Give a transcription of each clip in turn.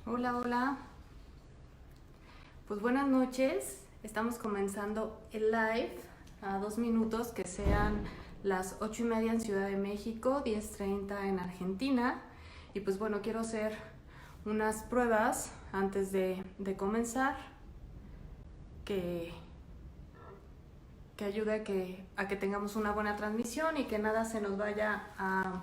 Hola, hola. Pues buenas noches. Estamos comenzando el live a 2 minutos, que sean las 8:30 en Ciudad de México, 10:30 en Argentina. Y pues bueno, quiero hacer unas pruebas antes de comenzar que, que ayude a que tengamos una buena transmisión y que nada se nos vaya a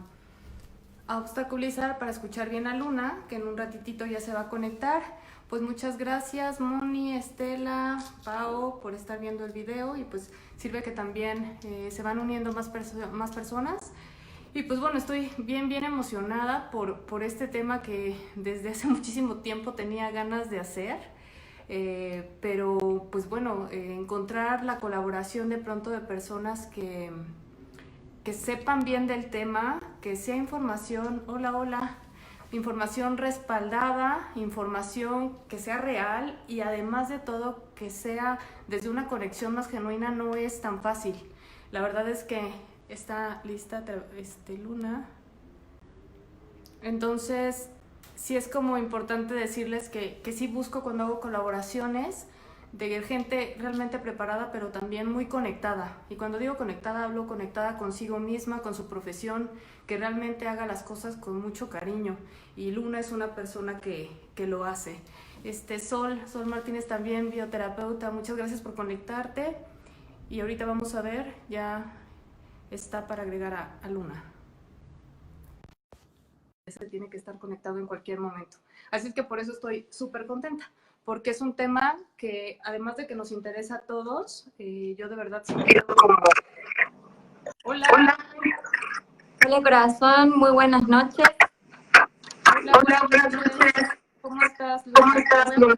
obstaculizar para escuchar bien a Luna, que en un ratitito ya se va a conectar. Pues muchas gracias Moni, Estela, Pao, por estar viendo el video, y pues sirve que también se van uniendo más personas. Y pues bueno, estoy bien emocionada por este tema que desde hace muchísimo tiempo tenía ganas de hacer. Pero pues bueno, encontrar la colaboración de pronto de personas que sepan bien del tema, que sea información, hola, información respaldada, información que sea real, y además de todo que sea desde una conexión más genuina. No es tan fácil. La verdad es que está lista Luna. Entonces, sí es como importante decirles que sí busco, cuando hago colaboraciones, de gente realmente preparada, pero también muy conectada. Y cuando digo conectada, hablo conectada consigo misma, con su profesión, que realmente haga las cosas con mucho cariño. Y Luna es una persona que lo hace. Sol Martínez, también bioterapeuta, muchas gracias por conectarte. Y ahorita vamos a ver, ya está para agregar a Luna. Se tiene que estar conectado en cualquier momento. Así es que por eso estoy súper contenta, porque es un tema que, además de que nos interesa a todos, yo de verdad sí quiero como... Hola. Hola corazón, muy buenas noches. Hola, buenas noches. ¿Cómo estás, Luna? ¿Cómo estás, Luna?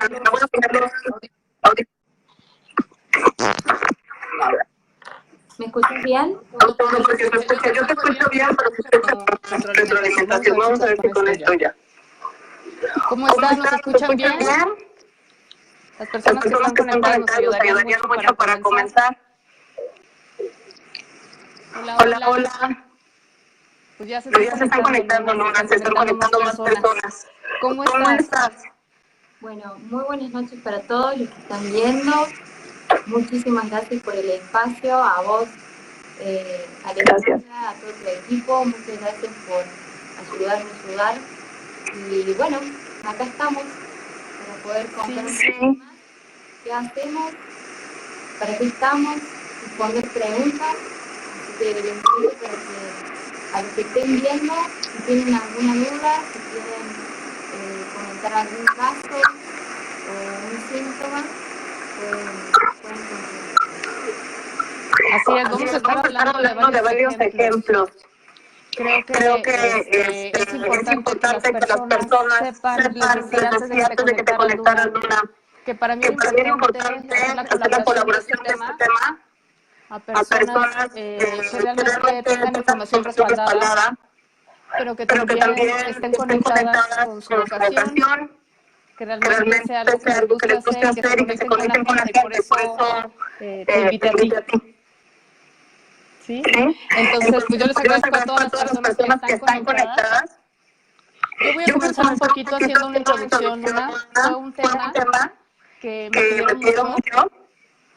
¿Me escuchas bien? No, porque se escucha. Yo te escucho bien, pero se escucha retroalimentación. Vamos a ver si con esto ya. ¿Cómo están? ¿Nos escuchan bien? Las personas que están conectadas nos ayudarían mucho para comenzar. Hola. Pues ya se están conectando, Luna, se están conectando más personas. ¿Cómo estás? Bueno, muy buenas noches para todos los que están viendo. Muchísimas gracias por el espacio, a vos, Alejandra, a todo tu equipo. Muchas gracias por ayudar. Y bueno, acá estamos para poder contar un poco más qué hacemos, para qué estamos, responder preguntas. Así que les invito para que a los que estén viendo, si tienen alguna duda, si quieren comentar algún caso o un síntoma, pueden consultar. Así es, vamos a estar hablando de varios ejemplos. Creo que es importante que las personas sepan, les decía antes de que te conectaras, Luna, que para mí era importante hacer la colaboración de este tema a personas que realmente tengan información respaldada, pero que también estén conectadas con su vocación, que realmente sea algo que les guste hacer, que se conecten con la gente, y por eso te invité a ti. ¿Sí? Entonces, pues yo les agradezco a todas las personas que están conectadas. Yo voy a comenzar un poquito haciendo una introducción, Luna. Fue un tema que me pidieron mucho.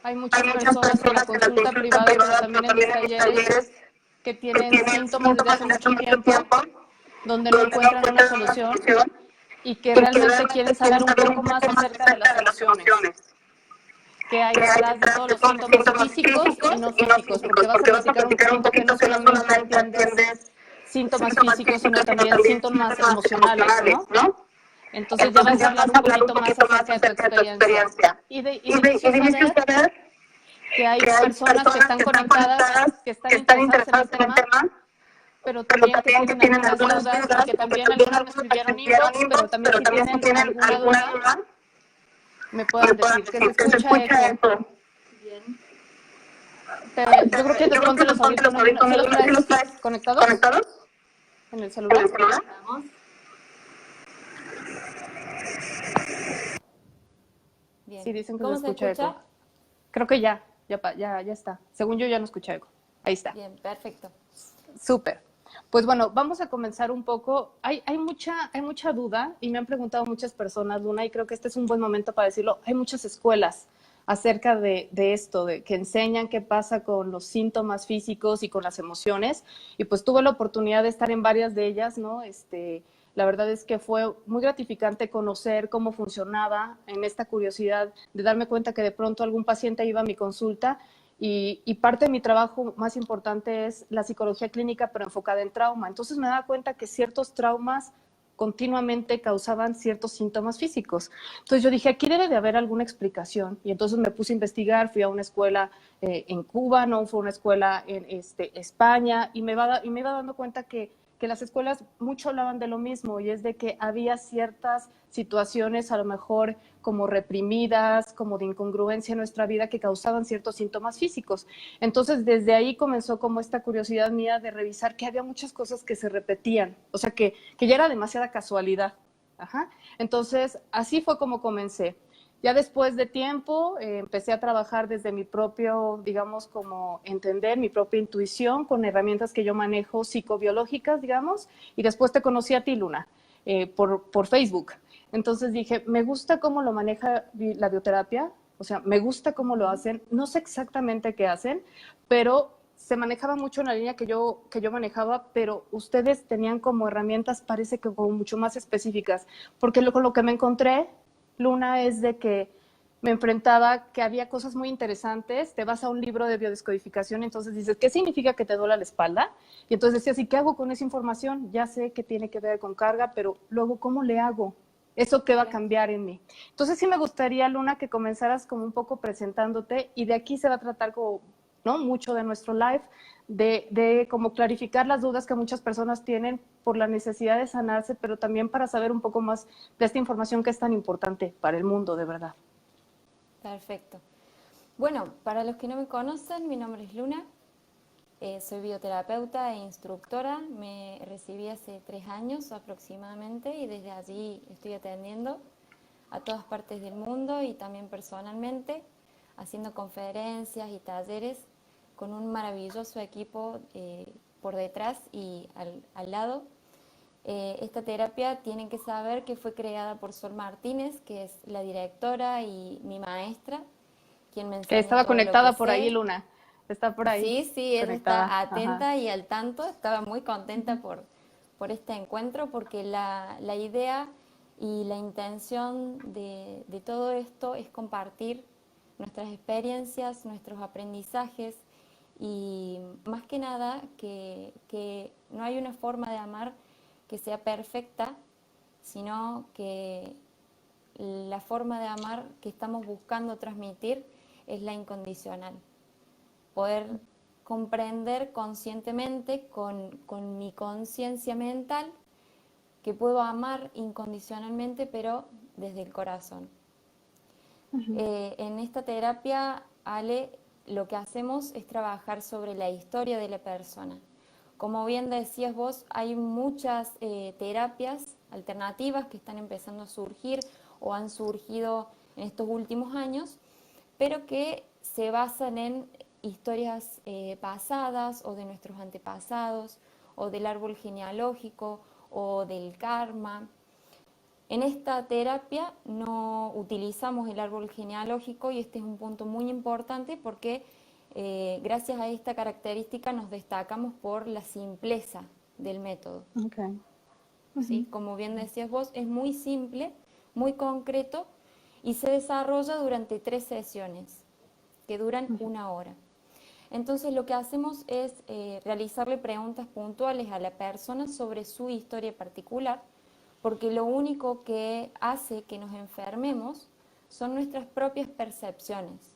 Hay muchas personas en la consulta privada, pero también en mis talleres, que tienen síntomas desde hace mucho tiempo, donde no encuentran una solución y que realmente quieren saber un poco más acerca de las emociones, que hay detrás de todos los síntomas físicos y no físicos, porque vas a platicar un poquito que no solamente atiendes síntomas físicos, sino también síntomas emocionales, ¿no? Entonces ya vas a hablar un poquito más acerca de tu experiencia. Y de inicio saber que hay personas que están conectadas, que están interesadas en el tema, pero también que tienen algunas dudas, y que también algunas me escribieron inbox, pero también si tienen alguna duda, me pueden decir que se escucha eco. Bien. Yo creo que de pronto los audífonos, ¿sí los traes conectados? ¿En el celular? Vamos. Bien. Sí, dicen que ¿Cómo se se escucha escucha? eco. Creo que ya está. Según yo ya no escucha eco. Ahí está. Bien, perfecto. Súper. Pues bueno, vamos a comenzar un poco. Hay mucha duda y me han preguntado muchas personas, Luna, y creo que este es un buen momento para decirlo. Hay muchas escuelas acerca de esto, de que enseñan qué pasa con los síntomas físicos y con las emociones. Y pues tuve la oportunidad de estar en varias de ellas, ¿no? La verdad es que fue muy gratificante conocer cómo funcionaba en esta curiosidad de darme cuenta que de pronto algún paciente iba a mi consulta y parte de mi trabajo más importante es la psicología clínica, pero enfocada en trauma. Entonces me daba cuenta que ciertos traumas continuamente causaban ciertos síntomas físicos. Entonces yo dije, aquí debe de haber alguna explicación. Y entonces me puse a investigar, fui a una escuela en Cuba, no fue una escuela en España, y me iba dando cuenta que las escuelas mucho hablaban de lo mismo, y es de que había ciertas situaciones a lo mejor como reprimidas, como de incongruencia en nuestra vida que causaban ciertos síntomas físicos. Entonces, desde ahí comenzó como esta curiosidad mía de revisar que había muchas cosas que se repetían, o sea, que ya era demasiada casualidad. Ajá. Entonces, así fue como comencé. Ya después de tiempo empecé a trabajar desde mi propio, digamos, como entender mi propia intuición con herramientas que yo manejo psicobiológicas, digamos, y después te conocí a ti, Luna, por Facebook. Entonces dije, me gusta cómo lo maneja la bioterapia, o sea, me gusta cómo lo hacen, no sé exactamente qué hacen, pero se manejaba mucho en la línea que yo manejaba, pero ustedes tenían como herramientas, parece que como mucho más específicas, porque con lo que me encontré, Luna, es de que me enfrentaba que había cosas muy interesantes, te vas a un libro de biodescodificación, entonces dices, ¿qué significa que te duele la espalda? Y entonces decías, ¿y qué hago con esa información? Ya sé que tiene que ver con carga, pero luego, ¿cómo le hago? ¿Eso qué va a cambiar en mí? Entonces sí me gustaría, Luna, que comenzaras como un poco presentándote, y de aquí se va a tratar como, ¿no?, mucho de nuestro live, de como clarificar las dudas que muchas personas tienen por la necesidad de sanarse, pero también para saber un poco más de esta información que es tan importante para el mundo, de verdad. Perfecto. Bueno, para los que no me conocen, mi nombre es Luna, soy bioterapeuta e instructora, me recibí hace 3 años aproximadamente y desde allí estoy atendiendo a todas partes del mundo y también personalmente, haciendo conferencias y talleres con un maravilloso equipo por detrás y al lado. Esta terapia tienen que saber que fue creada por Sol Martínez, que es la directora y mi maestra, quien me enseñó Estaba todo lo que conectada por ahí, sé. Luna. Está por ahí Sí, sí, ella conectada. está Ajá. atenta y al tanto, estaba muy contenta por este encuentro porque la idea y la intención de todo esto es compartir nuestras experiencias, nuestros aprendizajes y más que nada que no hay una forma de amar que sea perfecta, sino que la forma de amar que estamos buscando transmitir es la incondicional. Poder comprender conscientemente con mi conciencia mental que puedo amar incondicionalmente, pero desde el corazón. En esta terapia, Ale, lo que hacemos es trabajar sobre la historia de la persona. Como bien decías vos, hay muchas terapias alternativas que están empezando a surgir o han surgido en estos últimos años, pero que se basan en historias pasadas o de nuestros antepasados o del árbol genealógico o del karma. En esta terapia no utilizamos el árbol genealógico y este es un punto muy importante porque gracias a esta característica nos destacamos por la simpleza del método. Okay. ¿Sí? Como bien decías vos, es muy simple, muy concreto y se desarrolla durante 3 sesiones que duran 1 hora. Entonces lo que hacemos es realizarle preguntas puntuales a la persona sobre su historia particular, porque lo único que hace que nos enfermemos son nuestras propias percepciones,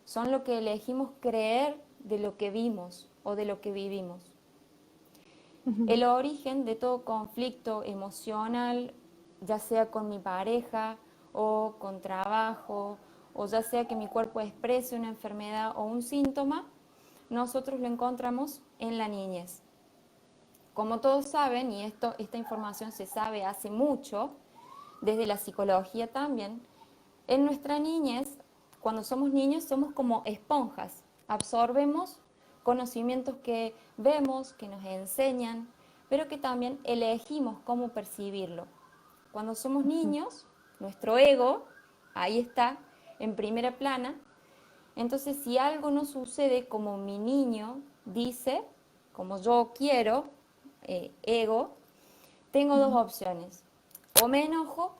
son lo que elegimos creer de lo que vimos o de lo que vivimos. El origen de todo conflicto emocional, ya sea con mi pareja o con trabajo, o ya sea que mi cuerpo exprese una enfermedad o un síntoma, nosotros lo encontramos en la niñez. Como todos saben, y esta información se sabe hace mucho, desde la psicología también, en nuestra niñez, cuando somos niños, somos como esponjas, absorbemos conocimientos que vemos, que nos enseñan, pero que también elegimos cómo percibirlo. Cuando somos niños, nuestro ego, ahí está, en primera plana. Entonces, si algo no sucede como mi niño dice, como yo quiero, ego, tengo dos opciones. O me enojo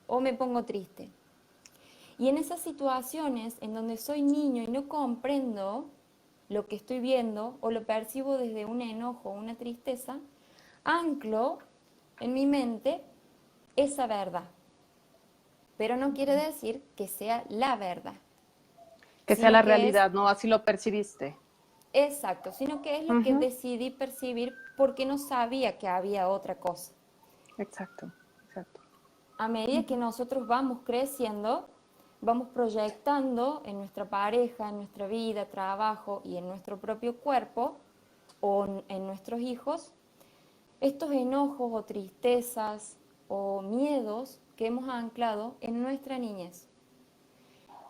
o me pongo triste. Y en esas situaciones en donde soy niño y no comprendo lo que estoy viendo o lo percibo desde un enojo o una tristeza, anclo en mi mente esa verdad. Pero no quiere decir que sea la verdad, Que sea la sino que es, realidad, ¿no? Así lo percibiste. exacto, sino que es lo que decidí percibir porque no sabía que había otra cosa. Exacto, exacto. A medida que nosotros vamos creciendo, vamos proyectando en nuestra pareja, en nuestra vida, trabajo y en nuestro propio cuerpo o en nuestros hijos estos enojos o tristezas o miedos que hemos anclado en nuestra niñez.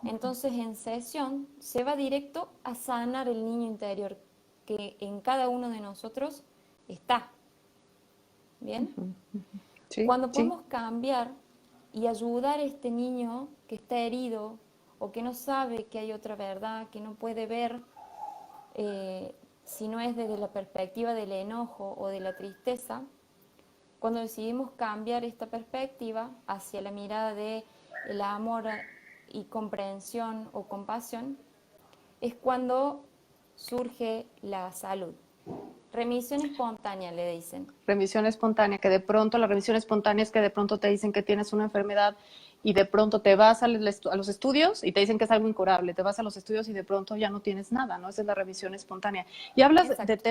Entonces en sesión se va directo a sanar el niño interior que en cada uno de nosotros está. ¿Bien? Sí, Cuando sí. podemos cambiar y ayudar a este niño que está herido o que no sabe que hay otra verdad, que no puede ver si no es desde la perspectiva del enojo o de la tristeza, cuando decidimos cambiar esta perspectiva hacia la mirada de el amor y comprensión o compasión, es cuando surge la salud. Remisión espontánea, le dicen. Remisión espontánea, que de pronto, la remisión espontánea es que de pronto te dicen que tienes una enfermedad y de pronto te vas a los estudios y te dicen que es algo incurable, te vas a los estudios y de pronto ya no tienes nada, ¿no? Esa es la remisión espontánea. Y hablas de Exacto.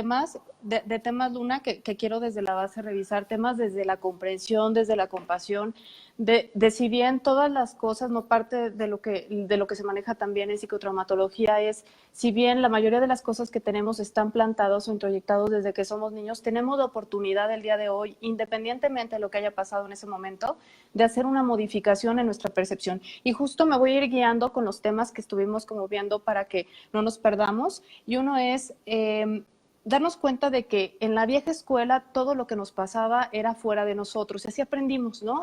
temas, Luna, que quiero desde la base revisar, temas desde la comprensión, desde la compasión, de si bien todas las cosas, no parte de lo que se maneja también en psicotraumatología es, si bien la mayoría de las cosas que tenemos están plantados o introyectados desde que somos niños, tenemos la oportunidad el día de hoy, independientemente de lo que haya pasado en ese momento, de hacer una modificación en nuestra percepción. Y justo me voy a ir guiando con los temas que estuvimos como viendo para que no nos perdamos. Y uno es darnos cuenta de que en la vieja escuela todo lo que nos pasaba era fuera de nosotros. Y así aprendimos, ¿no?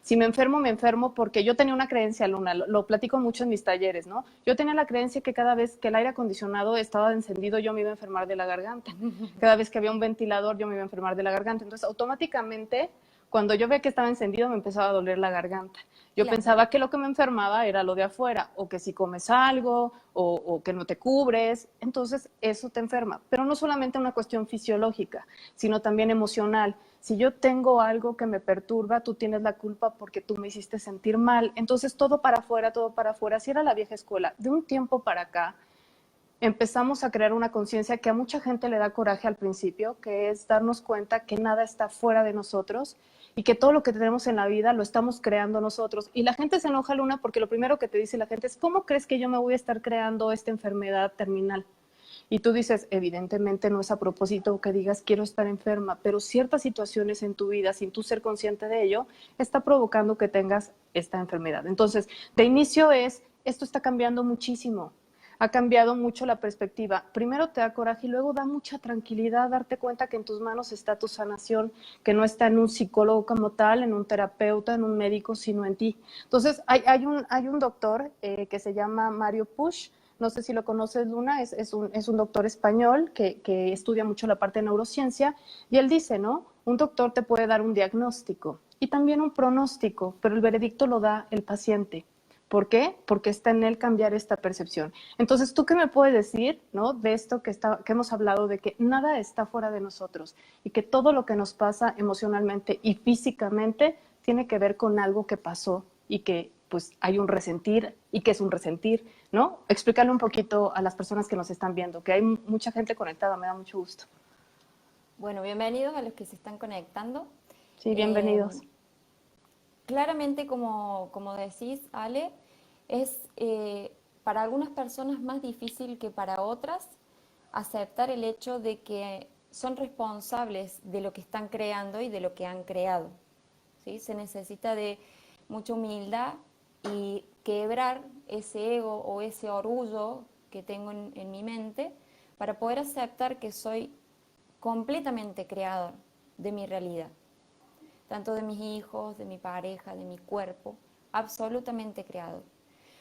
Si me enfermo porque yo tenía una creencia, Luna, lo platico mucho en mis talleres, ¿no? Yo tenía la creencia que cada vez que el aire acondicionado estaba encendido yo me iba a enfermar de la garganta. Cada vez que había un ventilador yo me iba a enfermar de la garganta. Entonces, automáticamente, cuando yo veía que estaba encendido, me empezaba a doler la garganta. Yo Claro. pensaba que lo que me enfermaba era lo de afuera, o que si comes algo, o que no te cubres, entonces eso te enferma. Pero no solamente una cuestión fisiológica, sino también emocional. Si yo tengo algo que me perturba, tú tienes la culpa porque tú me hiciste sentir mal. Entonces todo para afuera, todo para afuera. Así era la vieja escuela. De un tiempo para acá, empezamos a crear una conciencia que a mucha gente le da coraje al principio, que es darnos cuenta que nada está fuera de nosotros y que todo lo que tenemos en la vida lo estamos creando nosotros. Y la gente se enoja, Luna, porque lo primero que te dice la gente es, ¿cómo crees que yo me voy a estar creando esta enfermedad terminal? Y tú dices, evidentemente no es a propósito que digas quiero estar enferma, pero ciertas situaciones en tu vida, sin tú ser consciente de ello, está provocando que tengas esta enfermedad. Entonces, de inicio esto está cambiando muchísimo. Ha cambiado mucho la perspectiva. Primero te da coraje y luego da mucha tranquilidad darte cuenta que en tus manos está tu sanación, que no está en un psicólogo como tal, en un terapeuta, en un médico, sino en ti. Entonces, hay un doctor que se llama Mario Puig, no sé si lo conoces, Luna, es un doctor español que estudia mucho la parte de neurociencia, y él dice, ¿no? Un doctor te puede dar un diagnóstico y también un pronóstico, pero el veredicto lo da el paciente. ¿Por qué? Porque está en él cambiar esta percepción. Entonces, ¿tú qué me puedes decir, ¿no? De esto que hemos hablado, de que nada está fuera de nosotros y que todo lo que nos pasa emocionalmente y físicamente tiene que ver con algo que pasó y que pues hay un resentir y que es un resentir, ¿no? Explícale un poquito a las personas que nos están viendo, que hay mucha gente conectada, me da mucho gusto. Bueno, bienvenidos a los que se están conectando. Sí, bienvenidos. Claramente, como decís, Ale, es para algunas personas más difícil que para otras aceptar el hecho de que son responsables de lo que están creando y de lo que han creado. ¿Sí? Se necesita de mucha humildad y quebrar ese ego o ese orgullo que tengo en mi mente para poder aceptar que soy completamente creador. de mi realidad, tanto de mis hijos, de mi pareja, de mi cuerpo, absolutamente creador.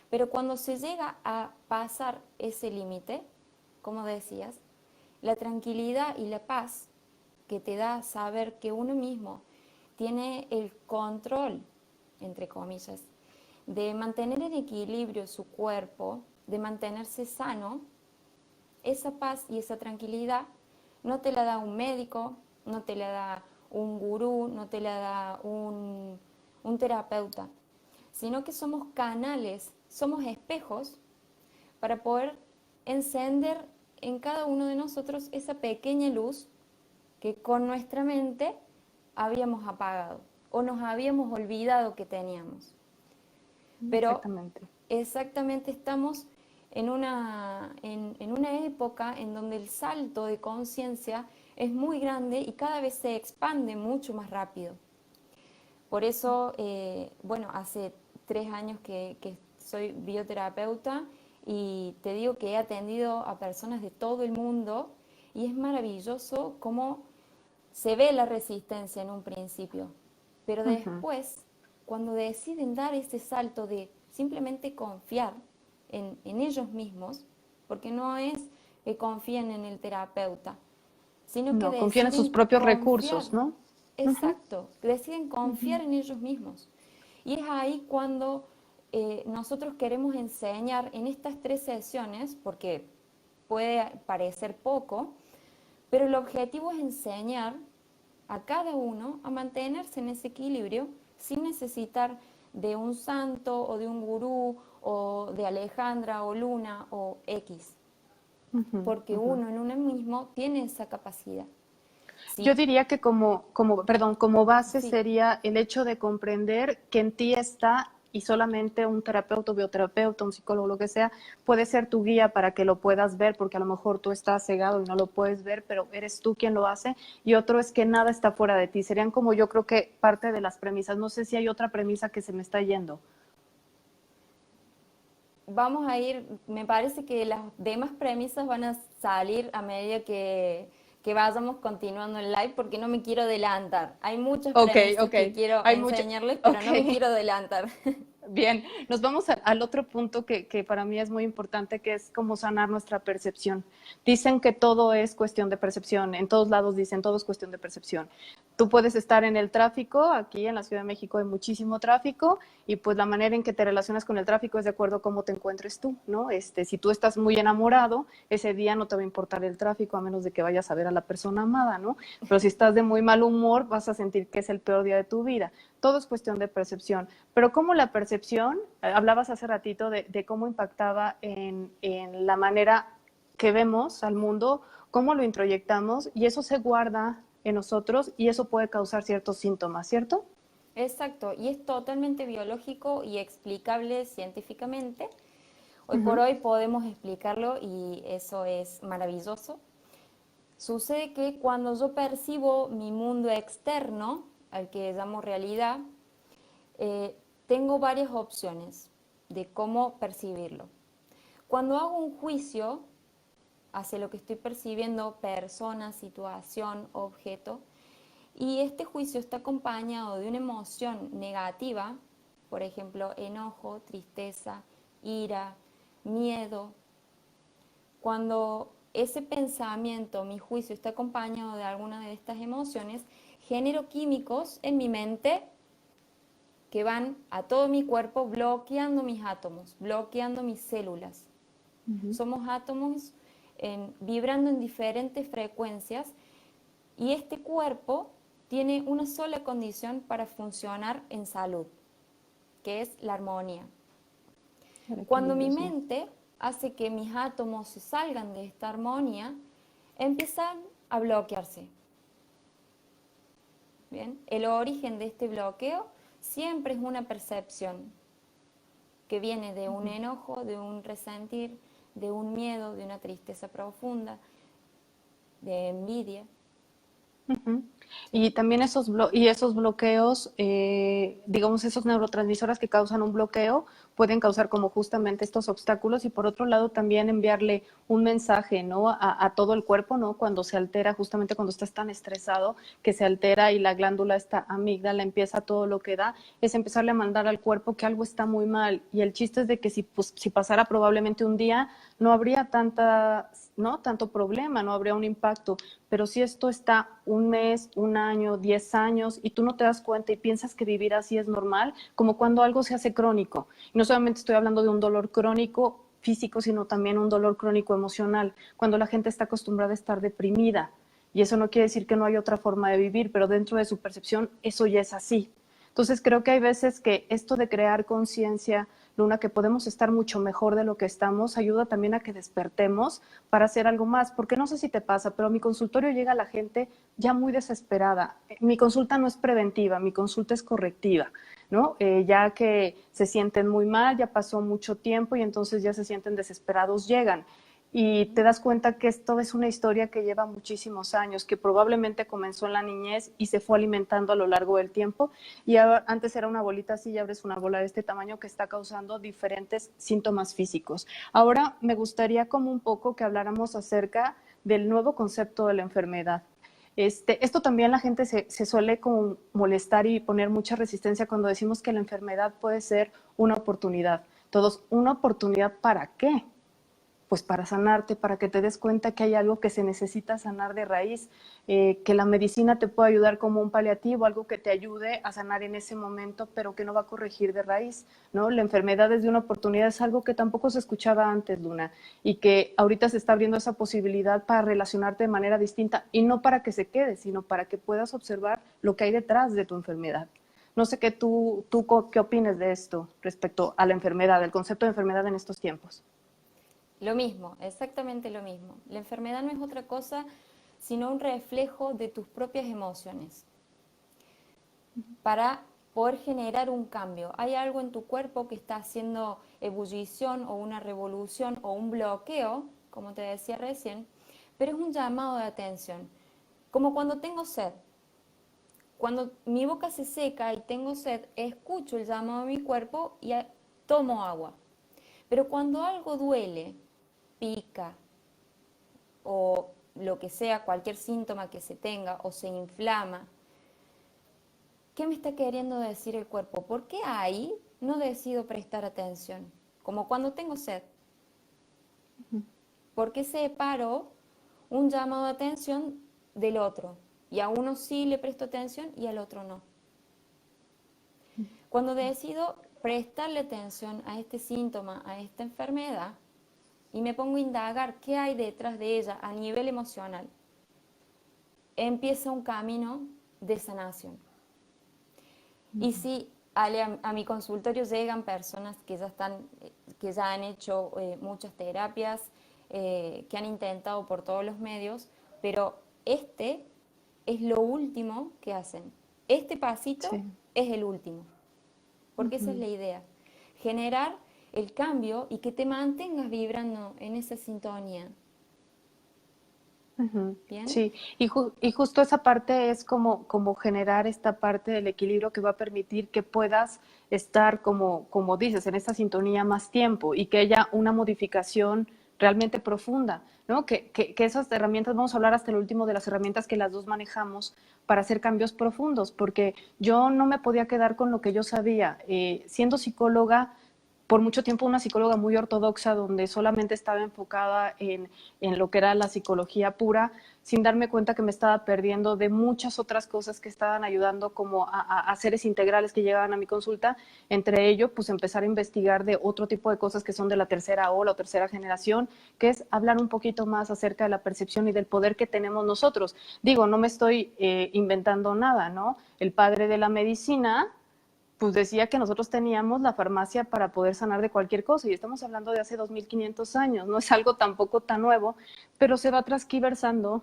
Pero cuando se llega a pasar ese límite, como decías, la tranquilidad y la paz que te da saber que uno mismo tiene el control, entre comillas, de mantener en equilibrio su cuerpo, de mantenerse sano, esa paz y esa tranquilidad no te la da un médico, no te la da un gurú, no te la da un terapeuta, sino que somos canales, somos espejos para poder encender en cada uno de nosotros esa pequeña luz que con nuestra mente habíamos apagado o nos habíamos olvidado que teníamos. Pero exactamente estamos en una época en donde el salto de conciencia es muy grande y cada vez se expande mucho más rápido. Por eso, bueno, hace 3 años que soy bioterapeuta y te digo que he atendido a personas de todo el mundo y es maravilloso cómo se ve la resistencia en un principio, pero después, cuando deciden dar ese salto de simplemente confiar en ellos mismos, porque no es que confíen en el terapeuta, sino que confían en sus propios recursos, ¿no? Exacto, deciden confiar en ellos mismos. Y es ahí cuando nosotros queremos enseñar en estas 3 sesiones, porque puede parecer poco, pero el objetivo es enseñar a cada uno a mantenerse en ese equilibrio sin necesitar de un santo o de un gurú o de Alejandra o Luna o X, porque uno en uno mismo tiene esa capacidad. ¿Sí? Yo diría que como base sí. sería el hecho de comprender que en ti está y solamente un terapeuta, bioterapeuta, un psicólogo, lo que sea, puede ser tu guía para que lo puedas ver, porque a lo mejor tú estás cegado y no lo puedes ver, pero eres tú quien lo hace. Y otro es que nada está fuera de ti. Serían como yo creo que parte de las premisas. No sé si hay otra premisa que se me está yendo. Vamos a ir, me parece que las demás premisas van a salir a medida que vayamos continuando el live, porque no me quiero adelantar. Hay muchas premisas que quiero enseñarles, pero no me quiero adelantar. Bien, nos vamos al otro punto que para mí es muy importante, que es cómo sanar nuestra percepción. Dicen que todo es cuestión de percepción, en todos lados dicen todo es cuestión de percepción. Tú puedes estar en el tráfico, aquí en la Ciudad de México hay muchísimo tráfico y pues la manera en que te relacionas con el tráfico es de acuerdo a cómo te encuentres tú, ¿no? Si tú estás muy enamorado, ese día no te va a importar el tráfico a menos de que vayas a ver a la persona amada, ¿no? Pero si estás de muy mal humor, vas a sentir que es el peor día de tu vida. Todo es cuestión de percepción. Pero cómo la percepción, hablabas hace ratito de cómo impactaba en la manera que vemos al mundo, cómo lo introyectamos y eso se guarda en nosotros y eso puede causar ciertos síntomas, ¿cierto? Exacto, y es totalmente biológico y explicable científicamente. Hoy por hoy podemos explicarlo y eso es maravilloso. Sucede que cuando yo percibo mi mundo externo, al que llamo realidad, tengo varias opciones de cómo percibirlo. Cuando hago un juicio hacia lo que estoy percibiendo, persona, situación, objeto, y este juicio está acompañado de una emoción negativa, por ejemplo, enojo, tristeza, ira, miedo, cuando ese pensamiento, mi juicio, está acompañado de alguna de estas emociones, genero químicos en mi mente que van a todo mi cuerpo bloqueando mis átomos, bloqueando mis células. Somos átomos vibrando en diferentes frecuencias y este cuerpo tiene una sola condición para funcionar en salud, que es la armonía. Cuando mi mente hace que mis átomos se salgan de esta armonía, empiezan a bloquearse. ¿Bien? El origen de este bloqueo siempre es una percepción que viene de un enojo, de un resentir, de un miedo, de una tristeza profunda, de envidia. Y también esos bloqueos, digamos, esos neurotransmisores que causan un bloqueo, pueden causar como justamente estos obstáculos y por otro lado también enviarle un mensaje, ¿no? A todo el cuerpo, ¿no? Cuando se altera, justamente cuando estás tan estresado, que se altera y la glándula, esta amígdala, empieza todo lo que da, es empezarle a mandar al cuerpo que algo está muy mal. Y el chiste es de que si pasara probablemente un día, no habría tanto problema, no habría un impacto. Pero si esto está un mes, un año, 10 años y tú no te das cuenta y piensas que vivir así es normal, como cuando algo se hace crónico. Y no solamente estoy hablando de un dolor crónico físico, sino también un dolor crónico emocional, cuando la gente está acostumbrada a estar deprimida. Y eso no quiere decir que no hay otra forma de vivir, pero dentro de su percepción eso ya es así. Entonces creo que hay veces que esto de crear conciencia, Luna, que podemos estar mucho mejor de lo que estamos, ayuda también a que despertemos para hacer algo más, porque no sé si te pasa, pero a mi consultorio llega la gente ya muy desesperada. Mi consulta no es preventiva, mi consulta es correctiva, ¿no? Ya que se sienten muy mal, ya pasó mucho tiempo y entonces ya se sienten desesperados, llegan. Y te das cuenta que esto es una historia que lleva muchísimos años, que probablemente comenzó en la niñez y se fue alimentando a lo largo del tiempo. Y ahora, antes era una bolita así, y ahora es una bola de este tamaño que está causando diferentes síntomas físicos. Ahora me gustaría como un poco que habláramos acerca del nuevo concepto de la enfermedad. Esto también la gente se suele como molestar y poner mucha resistencia cuando decimos que la enfermedad puede ser una oportunidad. Todos, ¿una oportunidad para qué? Pues para sanarte, para que te des cuenta que hay algo que se necesita sanar de raíz, que la medicina te puede ayudar como un paliativo, algo que te ayude a sanar en ese momento, pero que no va a corregir de raíz, ¿no? La enfermedad desde una oportunidad es algo que tampoco se escuchaba antes, Luna, y que ahorita se está abriendo esa posibilidad para relacionarte de manera distinta, y no para que se quede, sino para que puedas observar lo que hay detrás de tu enfermedad. No sé qué opinas de esto respecto a la enfermedad, el concepto de enfermedad en estos tiempos. Lo mismo, exactamente lo mismo. La enfermedad no es otra cosa sino un reflejo de tus propias emociones. Para poder generar un cambio, hay algo en tu cuerpo que está haciendo ebullición o una revolución o un bloqueo, como te decía recién, pero es un llamado de atención. Como cuando tengo sed. Cuando mi boca se seca y tengo sed, escucho el llamado de mi cuerpo y tomo agua. Pero cuando algo duele, pica o lo que sea, cualquier síntoma que se tenga o se inflama, ¿qué me está queriendo decir el cuerpo? ¿Por qué ahí no decido prestar atención? Como cuando tengo sed. ¿Por qué separo un llamado de atención del otro? Y a uno sí le presto atención y al otro no. Cuando decido prestarle atención a este síntoma, a esta enfermedad, y me pongo a indagar qué hay detrás de ella a nivel emocional, empieza un camino de sanación. Y si a mi consultorio llegan personas que ya han hecho muchas terapias, que han intentado por todos los medios, pero este es lo último que hacen. Este pasito es el último, porque esa es la idea, generar el cambio y que te mantengas vibrando en esa sintonía. ¿Bien? Sí, y justo esa parte es como generar esta parte del equilibrio que va a permitir que puedas estar, como dices, en esta sintonía más tiempo y que haya una modificación realmente profunda, ¿no? Que esas herramientas, vamos a hablar hasta el último de las herramientas que las dos manejamos para hacer cambios profundos, porque yo no me podía quedar con lo que yo sabía. Siendo psicóloga, por mucho tiempo una psicóloga muy ortodoxa, donde solamente estaba enfocada en lo que era la psicología pura, sin darme cuenta que me estaba perdiendo de muchas otras cosas que estaban ayudando como a seres integrales que llegaban a mi consulta, entre ello, pues empezar a investigar de otro tipo de cosas que son de la tercera ola o tercera generación, que es hablar un poquito más acerca de la percepción y del poder que tenemos nosotros. Digo, no me estoy inventando nada, ¿no? El padre de la medicina pues decía que nosotros teníamos la farmacia para poder sanar de cualquier cosa, y estamos hablando de hace 2500 años, no es algo tampoco tan nuevo, pero se va transquiversando,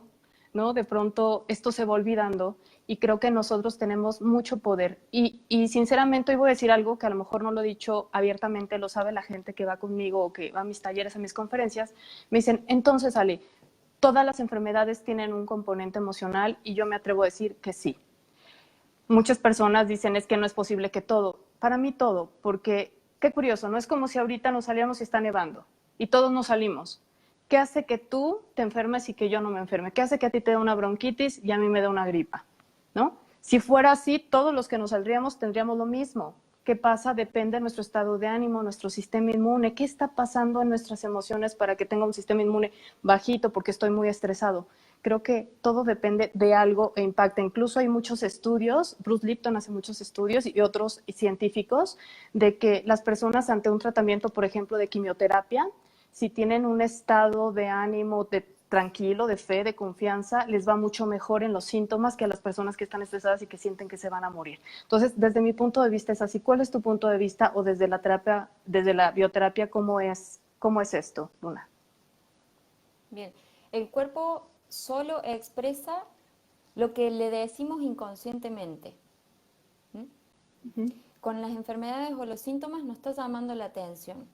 ¿no? De pronto esto se va olvidando, y creo que nosotros tenemos mucho poder, y sinceramente hoy voy a decir algo que a lo mejor no lo he dicho abiertamente, lo sabe la gente que va conmigo o que va a mis talleres, a mis conferencias, me dicen, entonces Ale, ¿todas las enfermedades tienen un componente emocional? Y yo me atrevo a decir que sí. Muchas personas dicen, es que no es posible que todo. Para mí todo, porque qué curioso, no es como si ahorita nos saliéramos y está nevando y todos nos salimos. ¿Qué hace que tú te enfermes y que yo no me enferme? ¿Qué hace que a ti te dé una bronquitis y a mí me dé una gripa? ¿No? Si fuera así, todos los que nos saldríamos tendríamos lo mismo. ¿Qué pasa? Depende de nuestro estado de ánimo, nuestro sistema inmune. ¿Qué está pasando en nuestras emociones para que tenga un sistema inmune bajito porque estoy muy estresado? Creo que todo depende de algo e impacta. Incluso hay muchos estudios, Bruce Lipton hace muchos estudios y otros científicos, de que las personas ante un tratamiento, por ejemplo, de quimioterapia, si tienen un estado de ánimo tranquilo, de fe, de confianza, les va mucho mejor en los síntomas que a las personas que están estresadas y que sienten que se van a morir. Entonces, desde mi punto de vista es así. ¿Cuál es tu punto de vista o desde la terapia, desde la bioterapia, cómo es esto, Luna? Bien, el cuerpo solo expresa lo que le decimos inconscientemente. Con las enfermedades o los síntomas nos está llamando la atención.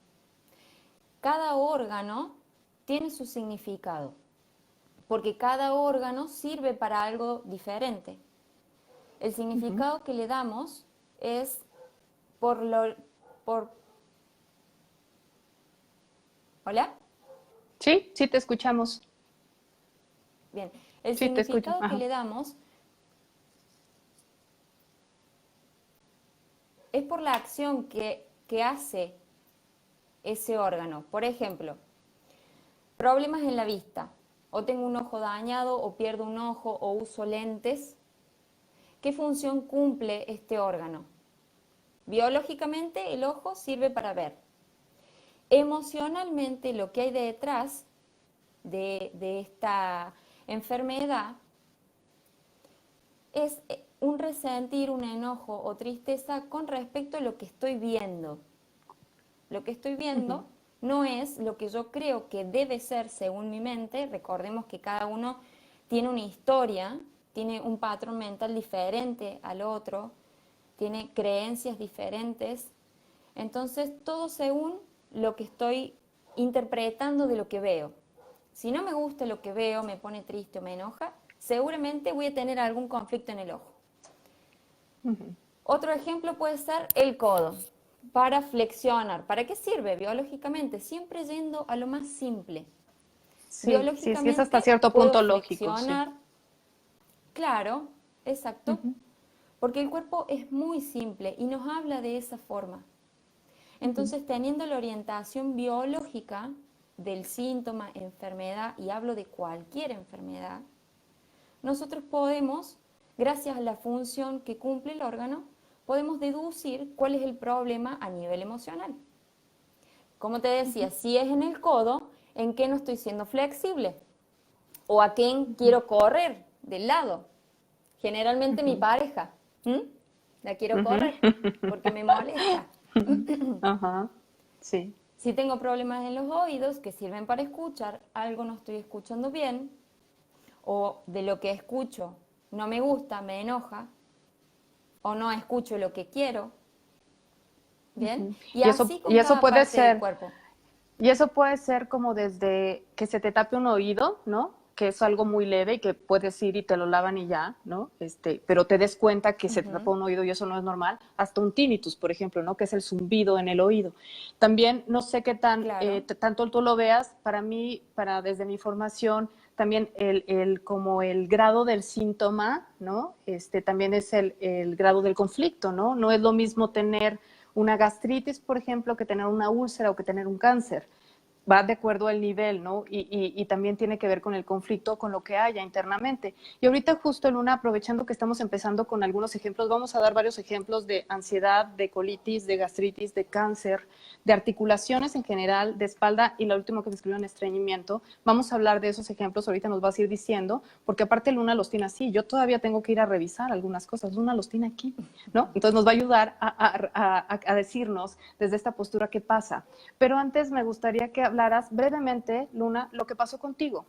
Cada órgano tiene su significado, porque cada órgano sirve para algo diferente. El significado que le damos es ¿Hola? Sí, sí te escuchamos. Bien, el Sí, te escucho. significado que le damos es por la acción que hace ese órgano. Por ejemplo, problemas en la vista, o tengo un ojo dañado, o pierdo un ojo, o uso lentes. ¿Qué función cumple este órgano? Biológicamente el ojo sirve para ver. Emocionalmente lo que hay detrás de esta enfermedad es un resentir, un enojo o tristeza con respecto a lo que estoy viendo. Lo que estoy viendo no es lo que yo creo que debe ser según mi mente. Recordemos que cada uno tiene una historia, tiene un patrón mental diferente al otro, tiene creencias diferentes. Entonces, todo según lo que estoy interpretando de lo que veo. Si no me gusta lo que veo, me pone triste o me enoja, seguramente voy a tener algún conflicto en el ojo. Otro ejemplo puede ser el codo, para flexionar. ¿Para qué sirve biológicamente? Siempre yendo a lo más simple. Sí, sí, es hasta cierto puedo punto lógico. flexionar. Sí. Claro, exacto. Porque el cuerpo es muy simple y nos habla de esa forma. Entonces, teniendo la orientación biológica del síntoma, enfermedad, y hablo de cualquier enfermedad, nosotros podemos, gracias a la función que cumple el órgano, podemos deducir cuál es el problema a nivel emocional. Como te decía, si es en el codo, ¿en qué no estoy siendo flexible? ¿O a quién quiero correr del lado? Generalmente mi pareja. La quiero correr porque me molesta. Sí. Si tengo problemas en los oídos que sirven para escuchar, algo no estoy escuchando bien, o de lo que escucho no me gusta, me enoja, o no escucho lo que quiero. ¿Bien? Y así con cada puede parte del ser, cuerpo. y eso puede ser como desde que se te tape un oído, ¿no? Que es algo muy leve y que puedes ir y te lo lavan y ya, ¿no? Pero te des cuenta que se te tapa un oído y eso no es normal, hasta un tinnitus, por ejemplo, ¿no? Que es el zumbido en el oído. También, no sé qué tanto tú lo veas, para mí, desde mi formación, también como el grado del síntoma, ¿no? También es el grado del conflicto, ¿no? No es lo mismo tener una gastritis, por ejemplo, que tener una úlcera o que tener un cáncer. Va de acuerdo al nivel, ¿no? Y también tiene que ver con el conflicto, con lo que haya internamente. Y ahorita justo, Luna, aprovechando que estamos empezando con algunos ejemplos, vamos a dar varios ejemplos de ansiedad, de colitis, de gastritis, de cáncer, de articulaciones en general, de espalda y lo último que me escribió en estreñimiento. Vamos a hablar de esos ejemplos, ahorita nos vas a ir diciendo, porque aparte Luna los tiene así. Yo todavía tengo que ir a revisar algunas cosas. Luna los tiene aquí, ¿no? Entonces nos va a ayudar a decirnos desde esta postura qué pasa. Pero antes me gustaría que hablaras brevemente, Luna, lo que pasó contigo,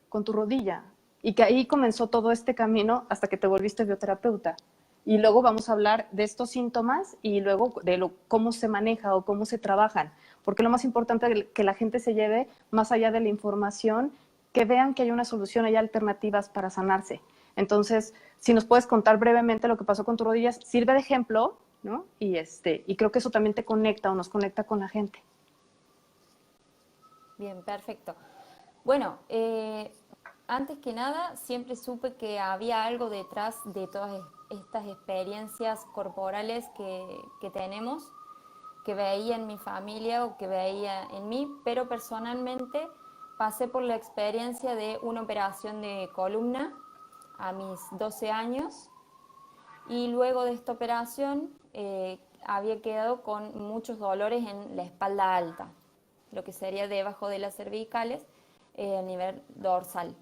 con tu rodilla, y que ahí comenzó todo este camino hasta que te volviste bioterapeuta. Y luego vamos a hablar de estos síntomas y luego de cómo se maneja o cómo se trabajan, porque lo más importante es que la gente se lleve, más allá de la información, que vean que hay una solución, hay alternativas para sanarse. Entonces, si nos puedes contar brevemente lo que pasó con tus rodillas, sirve de ejemplo, ¿no? Y creo que eso también te conecta o nos conecta con la gente. Bien, perfecto. Bueno, antes que nada, siempre supe que había algo detrás de todas estas experiencias corporales que tenemos, que veía en mi familia o que veía en mí, pero personalmente pasé por la experiencia de una operación de columna a mis 12 años y luego de esta operación había quedado con muchos dolores en la espalda alta, lo que sería debajo de las cervicales a nivel dorsal.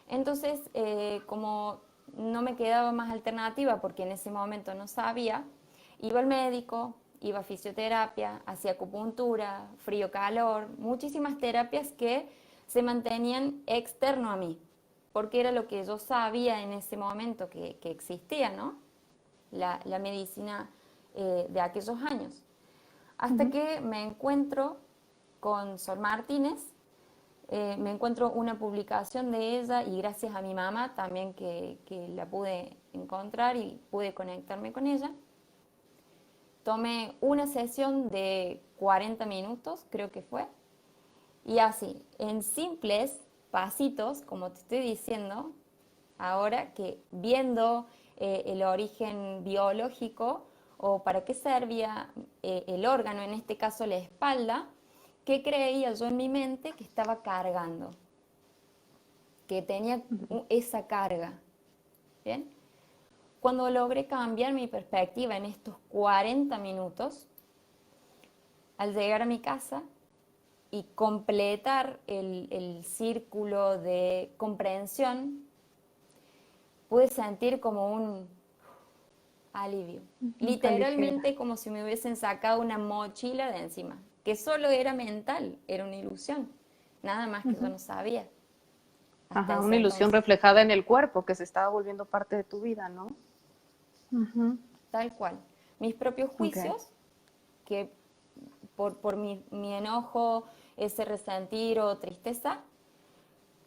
Entonces, como no me quedaba más alternativa, porque en ese momento no sabía, iba al médico, iba a fisioterapia, hacía acupuntura, frío-calor, muchísimas terapias que se mantenían externo a mí, porque era lo que yo sabía en ese momento que existía, ¿no? La medicina de aquellos años. Hasta que me encuentro con Sol Martínez, me encuentro una publicación de ella y gracias a mi mamá también que la pude encontrar y pude conectarme con ella. Tomé una sesión de 40 minutos, creo que fue, y así, en simples pasitos, como te estoy diciendo, ahora que viendo el origen biológico o para qué servía el órgano, en este caso la espalda, ¿qué creía yo en mi mente que estaba cargando? Que tenía esa carga. ¿Bien? Cuando logré cambiar mi perspectiva en estos 40 minutos, al llegar a mi casa y completar el círculo de comprensión, pude sentir como un alivio. Literalmente como si me hubiesen sacado una mochila de encima, que solo era mental, era una ilusión, nada más que yo no sabía. Ajá, una ilusión reflejada en el cuerpo que se estaba volviendo parte de tu vida, ¿no? Tal cual. Mis propios juicios, que por mi enojo, ese resentir o tristeza,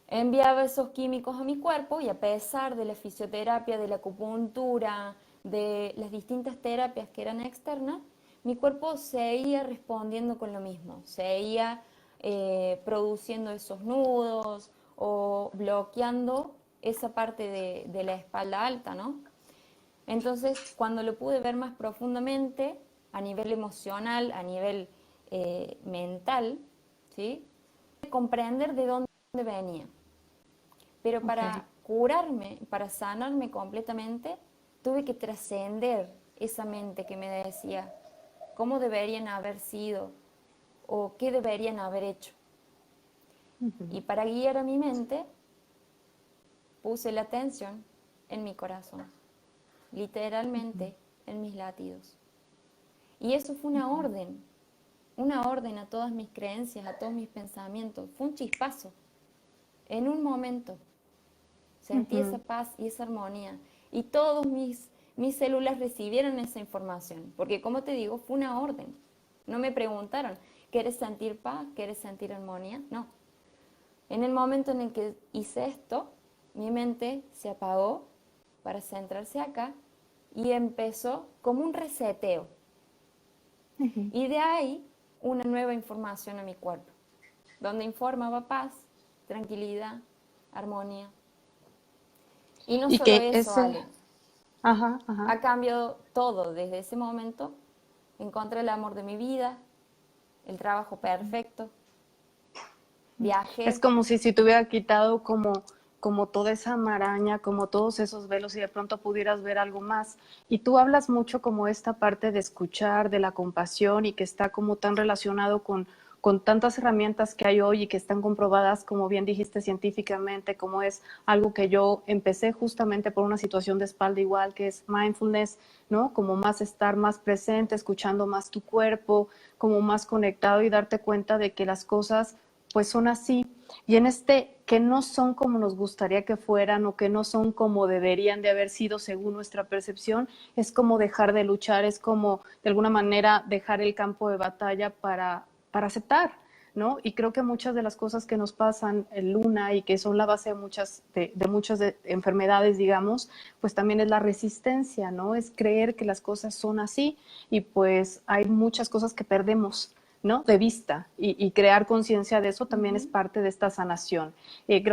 enviaba esos químicos a mi cuerpo y a pesar de la fisioterapia, de la acupuntura, de las distintas terapias que eran externas, mi cuerpo seguía respondiendo con lo mismo, seguía produciendo esos nudos o bloqueando esa parte de la espalda alta, ¿no? Entonces, cuando lo pude ver más profundamente, a nivel emocional, a nivel mental, ¿sí? Comprender de dónde venía. Pero para curarme, para sanarme completamente, tuve que trascender esa mente que me decía cómo deberían haber sido o qué deberían haber hecho. Y para guiar a mi mente, puse la atención en mi corazón, literalmente en mis latidos. Y eso fue una orden a todas mis creencias, a todos mis pensamientos. Fue un chispazo. En un momento sentí esa paz y esa armonía. Y todos mis células recibieron esa información. Porque como te digo, fue una orden. No me preguntaron, ¿quieres sentir paz? ¿Quieres sentir armonía? No. En el momento en el que hice esto, mi mente se apagó para centrarse acá y empezó como un reseteo. Y de ahí una nueva información a mi cuerpo, donde informaba paz, tranquilidad, armonía. Y no solo eso, Ale. Ha cambiado todo desde ese momento. Encontré el amor de mi vida, el trabajo perfecto, viajé. Es como si te hubiera quitado como toda esa maraña, como todos esos velos y de pronto pudieras ver algo más. Y tú hablas mucho como esta parte de escuchar, de la compasión y que está como tan relacionado con tantas herramientas que hay hoy y que están comprobadas, como bien dijiste, científicamente, como es algo que yo empecé justamente por una situación de espalda igual, que es mindfulness, ¿no? Como más estar más presente, escuchando más tu cuerpo, como más conectado y darte cuenta de que las cosas pues son así. Y en que no son como nos gustaría que fueran o que no son como deberían de haber sido según nuestra percepción, es como dejar de luchar, es como de alguna manera dejar el campo de batalla para aceptar, ¿no? Y creo que muchas de las cosas que nos pasan en Luna y que son la base de muchas enfermedades, digamos, pues también es la resistencia, ¿no? Es creer que las cosas son así y pues hay muchas cosas que perdemos, ¿no? De vista y crear conciencia de eso también es parte de esta sanación.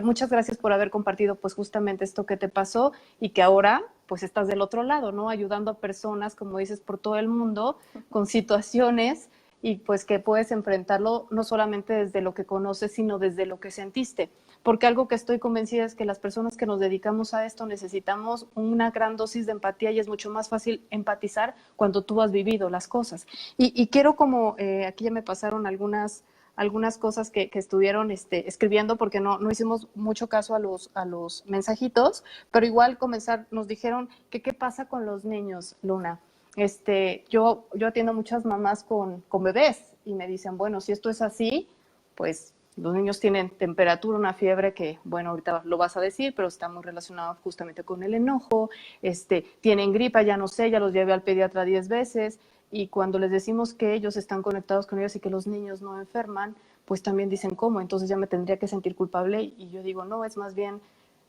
Muchas gracias por haber compartido pues justamente esto que te pasó y que ahora pues estás del otro lado, ¿no? Ayudando a personas, como dices, por todo el mundo con situaciones y pues que puedes enfrentarlo no solamente desde lo que conoces, sino desde lo que sentiste. Porque algo que estoy convencida es que las personas que nos dedicamos a esto necesitamos una gran dosis de empatía y es mucho más fácil empatizar cuando tú has vivido las cosas. Y quiero como, aquí ya me pasaron algunas cosas que estuvieron escribiendo porque no hicimos mucho caso a los mensajitos, pero igual comenzar, nos dijeron que qué pasa con los niños, Luna. Yo atiendo muchas mamás con bebés y me dicen, bueno, si esto es así, pues los niños tienen temperatura, una fiebre que, bueno, ahorita lo vas a decir, pero está muy relacionado justamente con el enojo, tienen gripa, ya no sé, ya los llevé al pediatra 10 veces y cuando les decimos que ellos están conectados con ellos y que los niños no enferman, pues también dicen, ¿cómo? Entonces ya me tendría que sentir culpable y yo digo, no, es más bien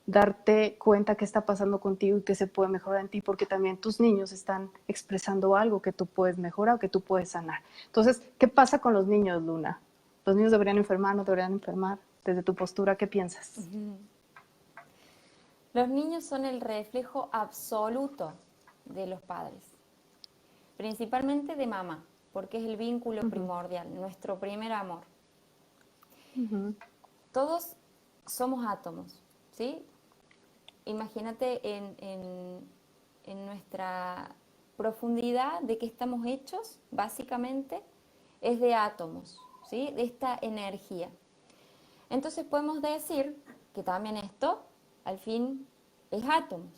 darte cuenta qué está pasando contigo y qué se puede mejorar en ti, porque también tus niños están expresando algo que tú puedes mejorar o que tú puedes sanar. Entonces, ¿qué pasa con los niños, Luna? ¿Los niños deberían enfermar, no deberían enfermar? Desde tu postura, ¿qué piensas? Los niños son el reflejo absoluto de los padres, principalmente de mamá, porque es el vínculo primordial, nuestro primer amor. Todos somos átomos, ¿sí? Imagínate en nuestra profundidad de qué estamos hechos, básicamente, es de átomos, ¿sí? De esta energía. Entonces podemos decir que también esto, al fin, es átomos,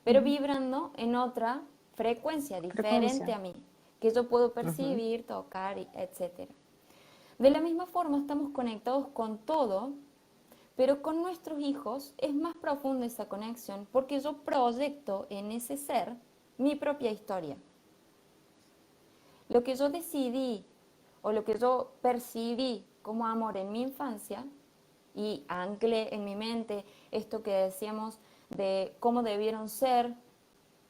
pero vibrando en otra frecuencia diferente a mí, que yo puedo percibir, tocar, etc. De la misma forma estamos conectados con todo, pero con nuestros hijos es más profunda esa conexión porque yo proyecto en ese ser mi propia historia. Lo que yo decidí o lo que yo percibí como amor en mi infancia y anclé en mi mente esto que decíamos de cómo debieron ser,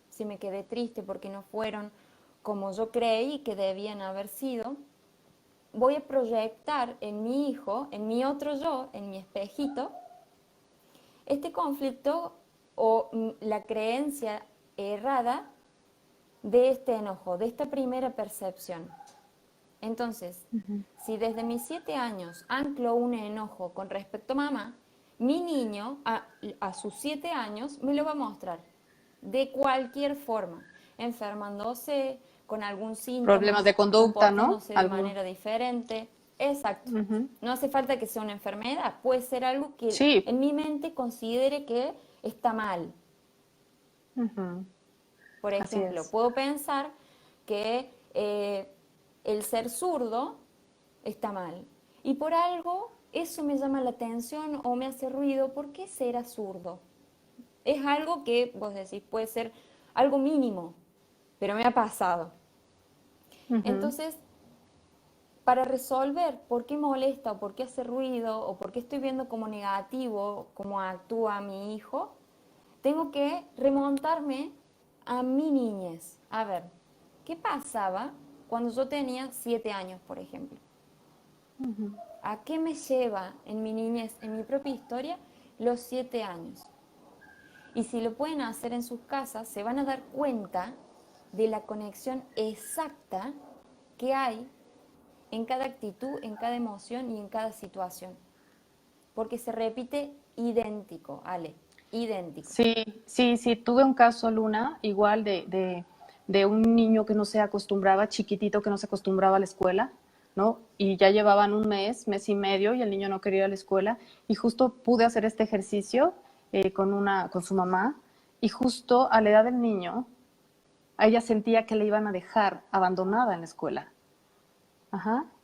si me quedé triste porque no fueron como yo creí que debían haber sido, voy a proyectar en mi hijo, en mi otro yo, en mi espejito, este conflicto o la creencia errada de este enojo, de esta primera percepción. Entonces, si desde mis 7 años anclo un enojo con respecto a mamá, mi niño a sus 7 años me lo va a mostrar de cualquier forma, enfermándose con algún síntoma, Problemas de conducta, ¿no? comportándose de manera diferente. Exacto. No hace falta que sea una enfermedad, puede ser algo que en mi mente considere que está mal. Por ejemplo, puedo pensar que el ser zurdo está mal. Y por algo eso me llama la atención o me hace ruido. ¿Por qué será zurdo? Es algo que, vos decís, puede ser algo mínimo, pero me ha pasado. Entonces, para resolver por qué molesta o por qué hace ruido o por qué estoy viendo como negativo cómo actúa mi hijo, tengo que remontarme a mi niñez. A ver, ¿qué pasaba cuando yo tenía 7 años, por ejemplo? ¿A qué me lleva en mi niñez, en mi propia historia, los 7 años? Y si lo pueden hacer en sus casas, se van a dar cuenta de la conexión exacta que hay en cada actitud, en cada emoción y en cada situación. Porque se repite idéntico, Ale, idéntico. Sí, tuve un caso, Luna, igual de un niño que no se acostumbraba, chiquitito, que no se acostumbraba a la escuela, ¿no? Y ya llevaban un mes y medio, y el niño no quería ir a la escuela, y justo pude hacer este ejercicio con su mamá, y justo a la edad del niño, a ella sentía que le iban a dejar abandonada en la escuela.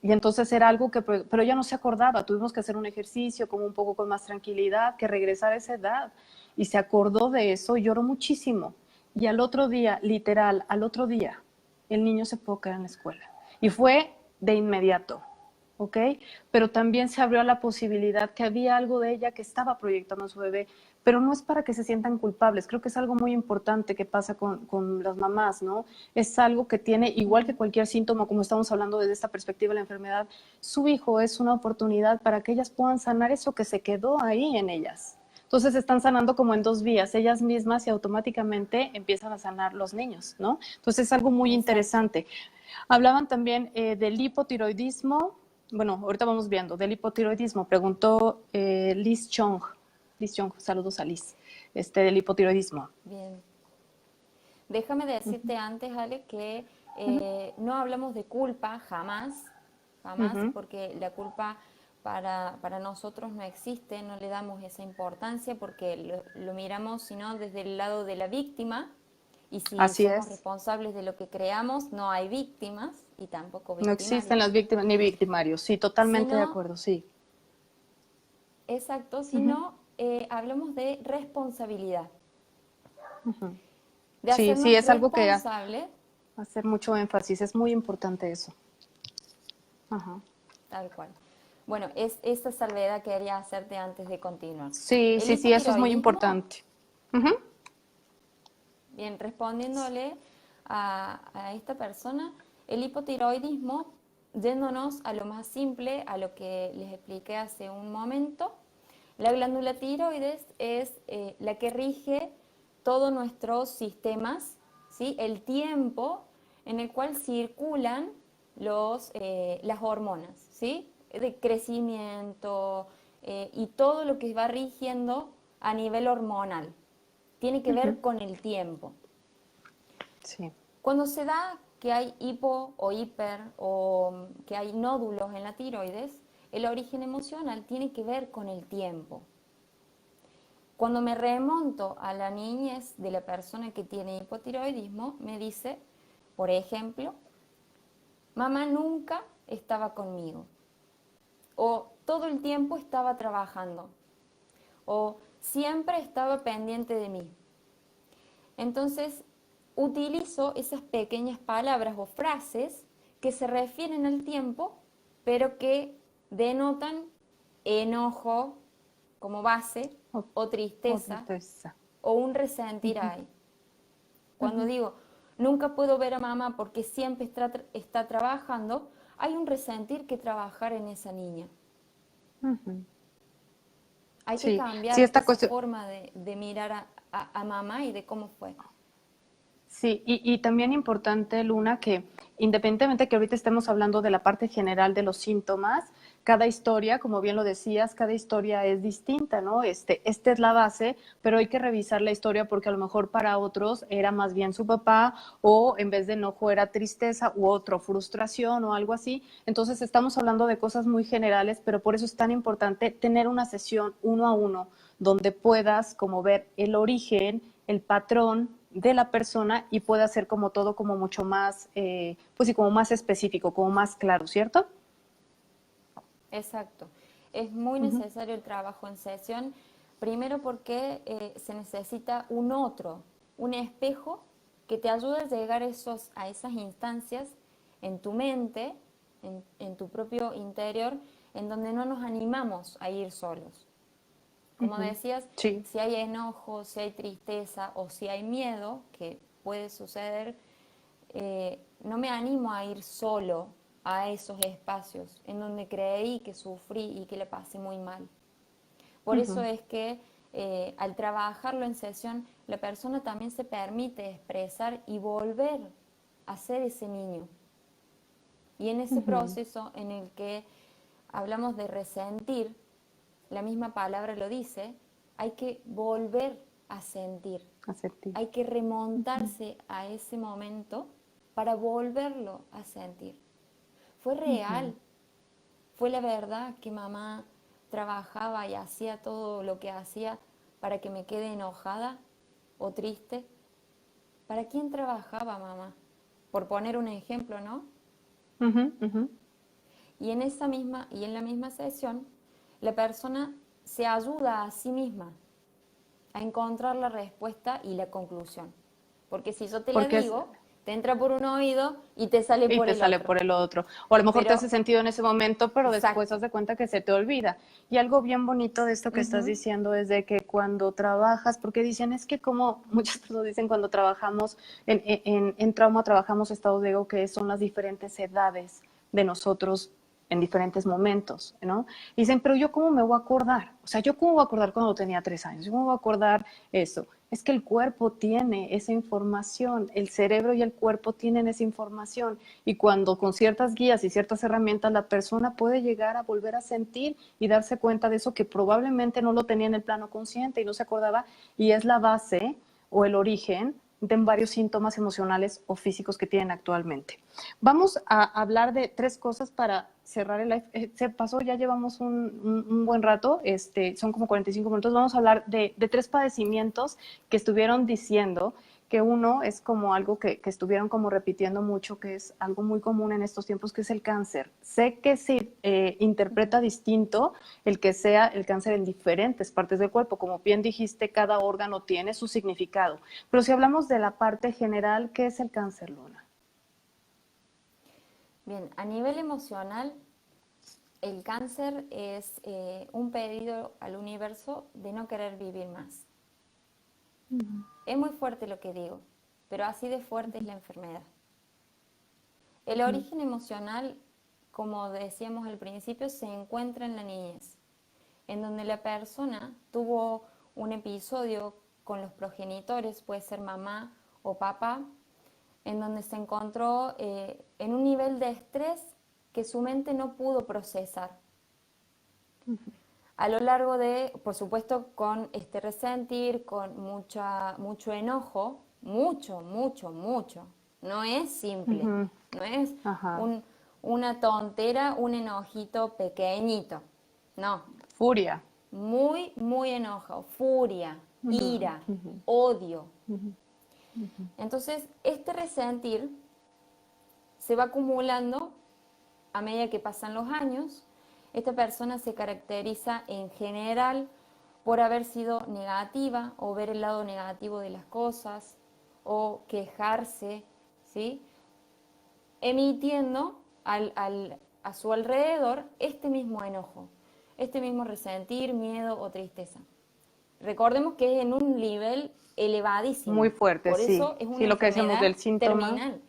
Y entonces era algo que, pero ella no se acordaba, tuvimos que hacer un ejercicio como un poco con más tranquilidad, que regresar a esa edad, y se acordó de eso y lloró muchísimo. Y al otro día, literal, al otro día, el niño se pudo quedar en la escuela. Y fue de inmediato. ¿ok? Pero también se abrió a la posibilidad que había algo de ella que estaba proyectando a su bebé, pero no es para que se sientan culpables. Creo que es algo muy importante que pasa con las mamás, ¿no? Es algo que tiene, igual que cualquier síntoma, como estamos hablando desde esta perspectiva de la enfermedad, su hijo es una oportunidad para que ellas puedan sanar eso que se quedó ahí en ellas. Entonces están sanando como en dos vías, ellas mismas y automáticamente empiezan a sanar los niños, ¿no? Entonces es algo muy Exacto. interesante. Hablaban también del hipotiroidismo. Bueno, ahorita vamos viendo del hipotiroidismo. Preguntó Liz Chong. Liz Chong, saludos a Liz. Del hipotiroidismo. Bien. Déjame decirte antes, Ale, que Ujú. no hablamos de culpa jamás, jamás, Ujú. porque la culpa para nosotros no existe, no le damos esa importancia porque lo miramos, sino desde el lado de la víctima, y si Así somos es. responsables de lo que creamos, no hay víctimas y tampoco No existen las victimarios. víctimas ni victimarios. Sí, totalmente de Sino, acuerdo, sí. exacto, Ujú. sino hablamos de responsabilidad, Ujú. de Sí, sí, hacernos es algo que responsables. hacer mucho énfasis. Es muy importante eso. Ajá. Tal cual. Bueno, esta salvedad quería hacerte antes de continuar. Sí, El sí, sí, eso es muy hipotiroidismo, importante. Ujú. bien, respondiéndole a esta persona, el hipotiroidismo, yéndonos a lo más simple, a lo que les expliqué hace un momento, la glándula tiroides es la que rige todos nuestros sistemas, ¿sí? El tiempo en el cual circulan las hormonas, ¿sí? De crecimiento y todo lo que va rigiendo a nivel hormonal. Tiene que Ujú. ver con el tiempo. Sí. Cuando se da que hay hipo o hiper o que hay nódulos en la tiroides, el origen emocional tiene que ver con el tiempo. Cuando me remonto a la niñez de la persona que tiene hipotiroidismo, me dice, por ejemplo, mamá nunca estaba conmigo, o todo el tiempo estaba trabajando, o siempre estaba pendiente de mí. Entonces, utilizo esas pequeñas palabras o frases que se refieren al tiempo, pero que denotan enojo como base, O, o o tristeza, tristeza. o un resentir Ujú. ahí. Cuando Ujú. digo, nunca puedo ver a mamá porque siempre está trabajando, hay un resentir que trabajar en esa niña. Ujú. Hay que Sí, sí, cambiar esta esa cuestión. forma de mirar a mamá y de cómo fue. Sí, y también importante, Luna, que independientemente que ahorita estemos hablando de la parte general de los síntomas, cada historia, como bien lo decías, cada historia es distinta, ¿no? Esta es la base, pero hay que revisar la historia porque a lo mejor para otros era más bien su papá o en vez de enojo era tristeza u otro, frustración o algo así. Entonces estamos hablando de cosas muy generales, pero por eso es tan importante tener una sesión uno a uno donde puedas como ver el origen, el patrón de la persona y pueda ser como todo como mucho más, pues sí, como más específico, como más claro, ¿cierto? Exacto. Es muy Ujú. necesario el trabajo en sesión, primero porque se necesita un otro, un espejo que te ayude a llegar a esas instancias en tu mente, en tu propio interior, en donde no nos animamos a ir solos. Como Ujú. decías, Sí. si hay enojo, si hay tristeza o si hay miedo, que puede suceder, no me animo a ir solo a esos espacios en donde creí que sufrí y que le pasé muy mal. Por eso Ujú. es que al trabajarlo en sesión, la persona también se permite expresar y volver a ser ese niño. Y en ese Ujú. proceso en el que hablamos de resentir, la misma palabra lo dice, hay que volver a sentir, Asertivo. hay que remontarse a ese momento para volverlo a sentir. Fue Ujú. real, fue la verdad que mamá trabajaba y hacía todo lo que hacía para que me quede enojada o triste. ¿Para quién trabajaba mamá? Por poner un ejemplo, ¿no? Ujú. Ujú. Y en la misma sesión, la persona se ayuda a sí misma a encontrar la respuesta y la conclusión. Porque si yo te la Porque es, digo, Te entra por un oído y te sale Y por te el sale otro. por el otro. O a lo mejor te Pero- hace sentido en ese momento, pero Exacto. después haz de cuenta que se te olvida. Y algo bien bonito de esto que estás diciendo es de que cuando trabajas, porque dicen, es que como muchas personas dicen cuando trabajamos, en trauma trabajamos estados de ego que son las diferentes edades de nosotros en diferentes momentos, ¿no? Y dicen, pero yo cómo me voy a acordar, o sea, yo cómo voy a acordar cuando tenía 3 años, yo cómo voy a acordar eso. Es que el cuerpo tiene esa información, el cerebro y el cuerpo tienen esa información y cuando con ciertas guías y ciertas herramientas la persona puede llegar a volver a sentir y darse cuenta de eso que probablemente no lo tenía en el plano consciente y no se acordaba y es la base o el origen de varios síntomas emocionales o físicos que tienen actualmente. Vamos a hablar de 3 cosas para cerrar el live. Se pasó, ya llevamos un buen rato, son como 45 minutos. Vamos a hablar de 3 padecimientos que estuvieron diciendo, que uno es como algo que estuvieron como repitiendo mucho, que es algo muy común en estos tiempos, que es el cáncer. Sé que se interpreta distinto el que sea el cáncer en diferentes partes del cuerpo. Como bien dijiste, cada órgano tiene su significado. Pero si hablamos de la parte general, ¿qué es el cáncer, Luna? Bien, a nivel emocional, el cáncer es un pedido al universo de no querer vivir más. Es muy fuerte lo que digo, pero así de fuerte es la enfermedad. El origen emocional, como decíamos al principio, se encuentra en la niñez, en donde la persona tuvo un episodio con los progenitores, puede ser mamá o papá, en donde se encontró en un nivel de estrés que su mente no pudo procesar. A lo largo de, por supuesto, con este resentir, con mucho enojo, mucho. No es simple, no es una tontera, un enojito pequeñito, no. Furia. Muy enojo, furia, ira, odio. Entonces, este resentir se va acumulando a medida que pasan los años. Esta persona se caracteriza en general por haber sido negativa o ver el lado negativo de las cosas o quejarse, ¿sí? Emitiendo a su alrededor este mismo enojo, este mismo resentir, miedo o tristeza. Recordemos que es en un nivel elevadísimo. Muy fuerte, por sí. eso es una Sí, lo que decíamos enfermedad del síntoma. terminal.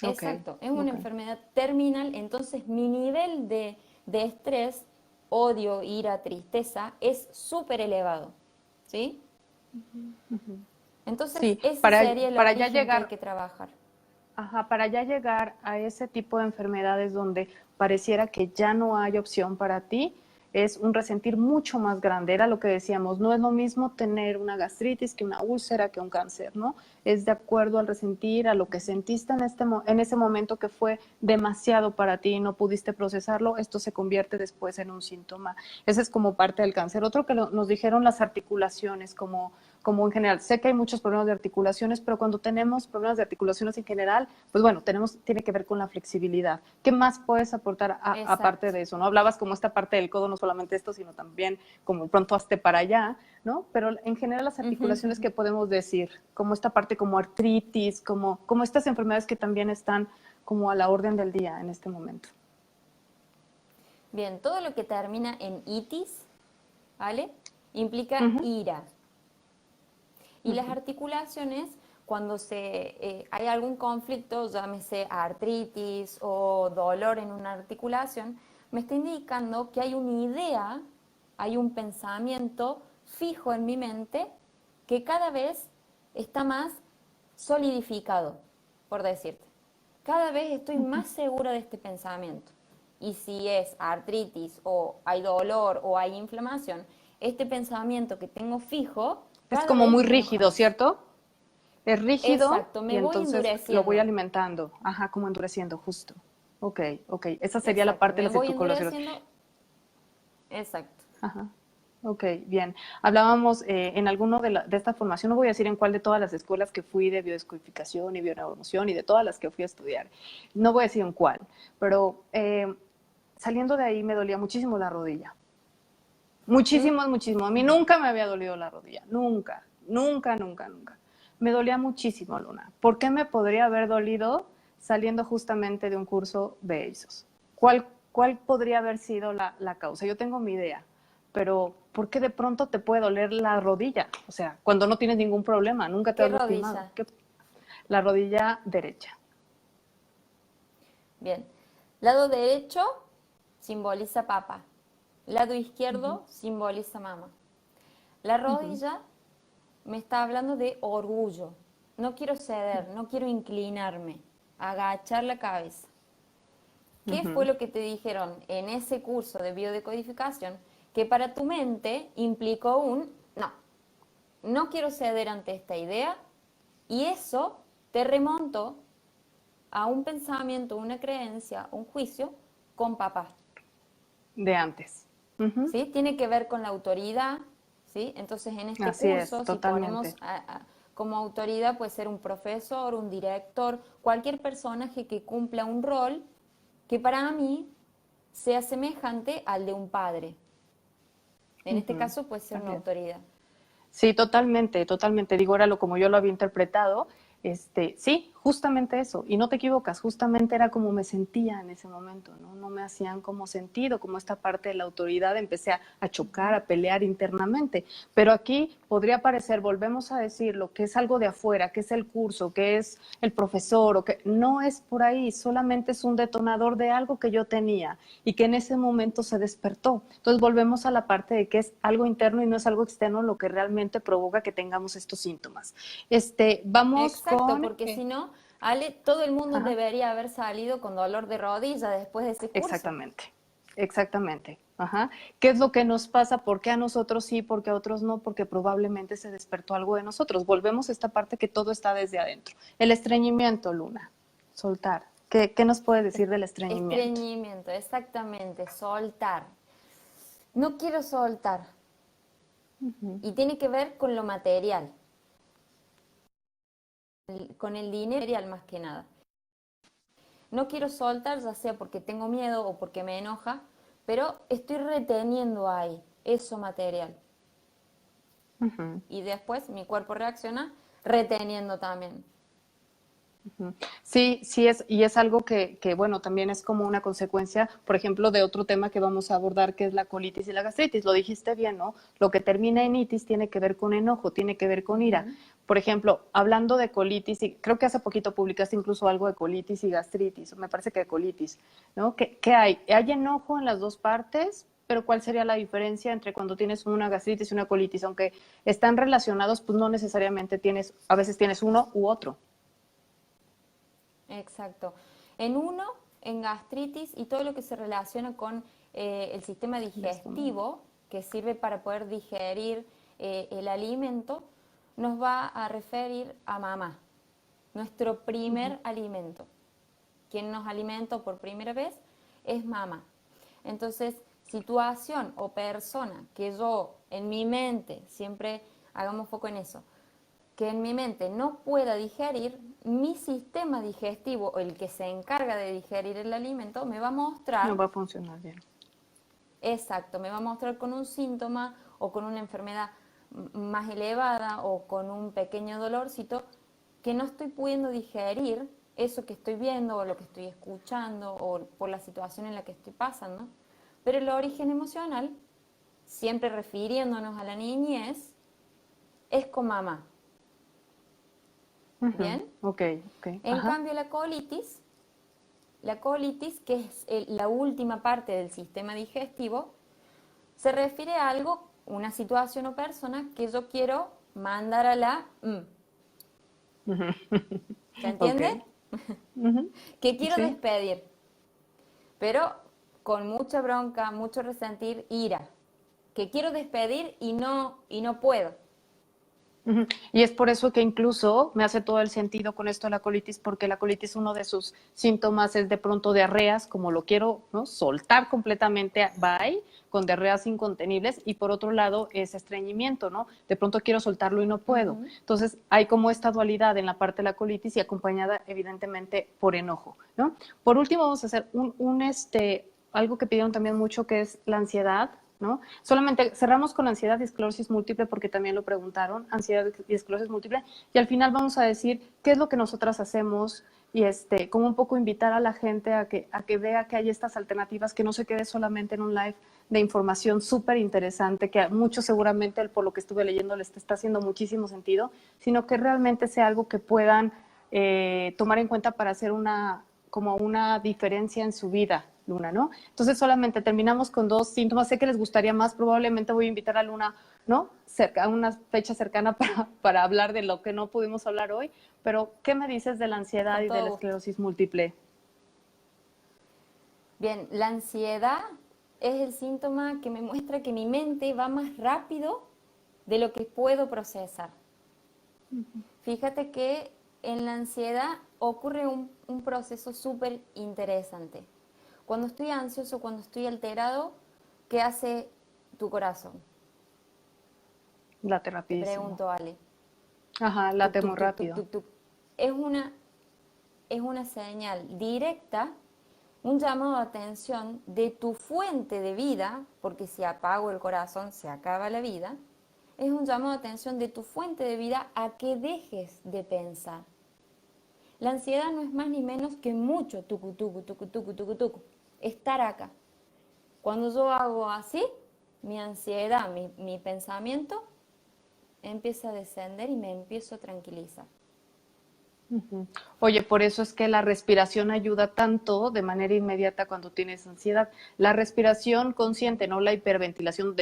Exacto, es una Ok. enfermedad terminal, entonces mi nivel de estrés, odio, ira, tristeza es súper elevado, ¿sí? Entonces Sí, ese para sería el ya origen que hay llegar, que trabajar. para ya llegar a ese tipo de enfermedades donde pareciera que ya no hay opción para ti, es un resentir mucho más grande. Era lo que decíamos, no es lo mismo tener una gastritis que una úlcera, que un cáncer, ¿no? Es de acuerdo al resentir, a lo que sentiste en ese momento que fue demasiado para ti y no pudiste procesarlo, esto se convierte después en un síntoma. Ese es como parte del cáncer. Otro que nos dijeron las articulaciones, como en general. Sé que hay muchos problemas de articulaciones, pero cuando tenemos problemas de articulaciones en general, pues bueno, tiene que ver con la flexibilidad. ¿Qué más puedes aportar aparte de eso? ¿No? Hablabas como esta parte del codo, no solamente esto, sino también como pronto hazte para allá, ¿no? Pero en general las articulaciones que podemos decir, como esta parte como artritis, como estas enfermedades que también están como a la orden del día en este momento. Bien, todo lo que termina en itis, ¿vale? Implica ira. Y las articulaciones, cuando hay algún conflicto, llámese artritis o dolor en una articulación, me está indicando que hay una idea, hay un pensamiento fijo en mi mente que cada vez está más solidificado, por decirte. Cada vez estoy más segura de este pensamiento. Y si es artritis o hay dolor o hay inflamación, este pensamiento que tengo fijo Es cada como vez muy me enoja rígido, más. ¿cierto? Es rígido. Exacto, me y voy entonces endureciendo. lo voy alimentando. Ajá, como endureciendo, justo. Ok. Esa sería la Exacto, parte de me las voy articulaciones. endureciendo. Exacto. Ajá. Ok, bien. Hablábamos en alguno de esta formación, no voy a decir en cuál de todas las escuelas que fui de biodescodificación y bioneuroemoción y de todas las que fui a estudiar, no voy a decir en cuál, pero saliendo de ahí me dolía muchísimo la rodilla. Muchísimo. A mí nunca me había dolido la rodilla, nunca. Me dolía muchísimo, Luna. ¿Por qué me podría haber dolido saliendo justamente de un curso de ASOS? ¿Cuál podría haber sido la causa? Yo tengo mi idea, pero ¿por qué de pronto te puede doler la rodilla? O sea, cuando no tienes ningún problema, nunca te ¿Qué has lastimado. rodilla? La rodilla derecha. Bien. Lado derecho simboliza papá. Lado izquierdo simboliza mamá. La rodilla me está hablando de orgullo. No quiero ceder, no quiero inclinarme, agachar la cabeza. ¿Qué fue lo que te dijeron en ese curso de biodecodificación? Que para tu mente implicó no quiero ceder ante esta idea, y eso te remontó a un pensamiento, una creencia, un juicio con papá. De antes. ¿Sí? Tiene que ver con la autoridad, ¿sí? Entonces en este Así es, curso, si totalmente. ponemos como autoridad, puede ser un profesor, un director, cualquier personaje que cumpla un rol que para mí sea semejante al de un padre. En este caso puede ser una También. autoridad. Sí, totalmente, totalmente. Digo, era como yo lo había interpretado. Sí, justamente eso. Y no te equivocas, justamente era como me sentía en ese momento, ¿no? No me hacían como sentido, como esta parte de la autoridad, empecé a chocar, a pelear internamente. Pero aquí podría parecer, volvemos a decirlo, que es algo de afuera, que es el curso, que es el profesor, o que no es por ahí, solamente es un detonador de algo que yo tenía y que en ese momento se despertó. Entonces volvemos a la parte de que es algo interno y no es algo externo lo que realmente provoca que tengamos estos síntomas. Vamos Exacto, con... porque si no, Ale, todo el mundo Ajá, debería haber salido con dolor de rodilla después de ese curso. exactamente, exactamente. Ajá. ¿Qué es lo que nos pasa? ¿Por qué a nosotros sí, por qué a otros no? Porque probablemente se despertó algo de nosotros. Volvemos a esta parte que todo está desde adentro. El estreñimiento, Luna, soltar. ¿Qué nos puede decir del estreñimiento? Estreñimiento, exactamente, soltar. No quiero soltar. Y tiene que ver con lo material, con el dinero material más que nada. No quiero soltar, ya sea porque tengo miedo o porque me enoja, pero estoy reteniendo ahí eso material. Y después mi cuerpo reacciona reteniendo también. Sí, sí es, y es algo bueno, también es como una consecuencia, por ejemplo, de otro tema que vamos a abordar, que es la colitis y la gastritis. Lo dijiste bien, ¿no? Lo que termina en itis tiene que ver con enojo, tiene que ver con ira. Por ejemplo, hablando de colitis, y creo que hace poquito publicaste incluso algo de colitis y gastritis, me parece que de colitis, ¿no? ¿Qué hay? Hay enojo en las dos partes, pero ¿cuál sería la diferencia entre cuando tienes una gastritis y una colitis? Aunque están relacionados, pues no necesariamente a veces tienes uno u otro. Exacto. En uno, en gastritis y todo lo que se relaciona con el sistema digestivo, que sirve para poder digerir el alimento, nos va a referir a mamá, nuestro primer alimento. Quien nos alimenta por primera vez es mamá. Entonces, situación o persona que yo en mi mente, siempre hagamos foco en eso, que en mi mente no pueda digerir, mi sistema digestivo, o el que se encarga de digerir el alimento, me va a mostrar, No va a funcionar bien. exacto, me va a mostrar con un síntoma o con una enfermedad más elevada o con un pequeño dolorcito que no estoy pudiendo digerir eso que estoy viendo o lo que estoy escuchando o por la situación en la que estoy pasando. Pero el origen emocional, siempre refiriéndonos a la niñez, es con mamá. ¿Bien? Ok. En cambio, la colitis, que es la última parte del sistema digestivo, se refiere a algo, una situación o persona que yo quiero mandar a la ¿Se entiende? Que quiero despedir, pero con mucha bronca, mucho resentir, ira, que quiero despedir y no puedo. Y es por eso que incluso me hace todo el sentido con esto de la colitis, porque la colitis, uno de sus síntomas es de pronto diarreas, como lo quiero, ¿no?, soltar completamente, bye, con diarreas incontenibles, y por otro lado es estreñimiento, ¿no? De pronto quiero soltarlo y no puedo. Entonces hay como esta dualidad en la parte de la colitis y acompañada evidentemente por enojo, ¿no? Por último vamos a hacer algo que pidieron también mucho, que es la ansiedad, ¿no? Solamente cerramos con ansiedad y esclerosis múltiple porque también lo preguntaron, ansiedad y esclerosis múltiple, y al final vamos a decir qué es lo que nosotras hacemos y como un poco invitar a la gente a que vea que hay estas alternativas, que no se quede solamente en un live de información súper interesante, que a muchos seguramente por lo que estuve leyendo les está haciendo muchísimo sentido, sino que realmente sea algo que puedan tomar en cuenta para hacer como una diferencia en su vida, Luna, ¿no? Entonces solamente terminamos con 2 síntomas. Sé que les gustaría más, probablemente voy a invitar a Luna, ¿no? A una fecha cercana para hablar de lo que no pudimos hablar hoy, pero ¿qué me dices de la ansiedad Con y de todo la gusto. esclerosis múltiple? Bien, la ansiedad es el síntoma que me muestra que mi mente va más rápido de lo que puedo procesar. Fíjate que en la ansiedad ocurre un proceso súper interesante. Cuando estoy ansioso, cuando estoy alterado, ¿qué hace tu corazón? Late Te rapidísimo. pregunto, Ale. Ajá, Tuc, late muy tuc, tuc, tuc, rápido. tuc, tuc. Es una señal directa, un llamado de atención de tu fuente de vida, porque si apago el corazón se acaba la vida, es un llamado de atención de tu fuente de vida a que dejes de pensar. La ansiedad no es más ni menos que mucho tucu, tucu, tucu, tucu, tucu, tucu, estar acá. Cuando yo hago así, mi ansiedad, mi pensamiento empieza a descender y me empiezo a tranquilizar. Ujú. Oye, por eso es que la respiración ayuda tanto de manera inmediata cuando tienes ansiedad. La respiración consciente, no la hiperventilación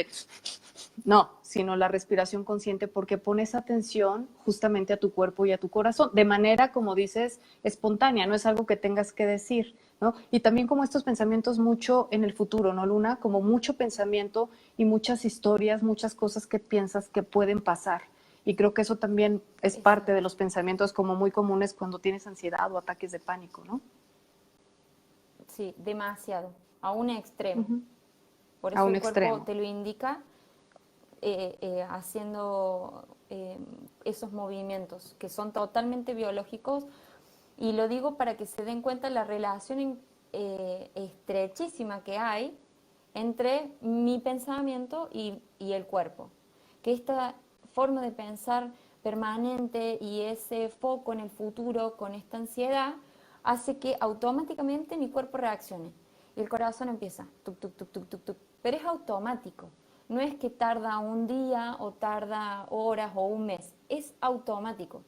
no, sino la respiración consciente porque pones atención justamente a tu cuerpo y a tu corazón, de manera, como dices, espontánea, no es algo que tengas que decir, ¿no? Y también como estos pensamientos mucho en el futuro, ¿no, Luna? Como mucho pensamiento y muchas historias, muchas cosas que piensas que pueden pasar. Y creo que eso también es parte de Exacto. los pensamientos como muy comunes cuando tienes ansiedad o ataques de pánico, ¿no? Sí, demasiado, a un extremo. Ujú. Por A eso un el cuerpo extremo. te lo indica haciendo esos movimientos que son totalmente biológicos, y lo digo para que se den cuenta la relación estrechísima que hay entre mi pensamiento y el cuerpo, que esta forma de pensar permanente y ese foco en el futuro con esta ansiedad hace que automáticamente mi cuerpo reaccione y el corazón empieza tuc, tuc, tuc, tuc, tuc, tuc, pero es automático. No es que tarda un día o tarda horas o un mes, es automático.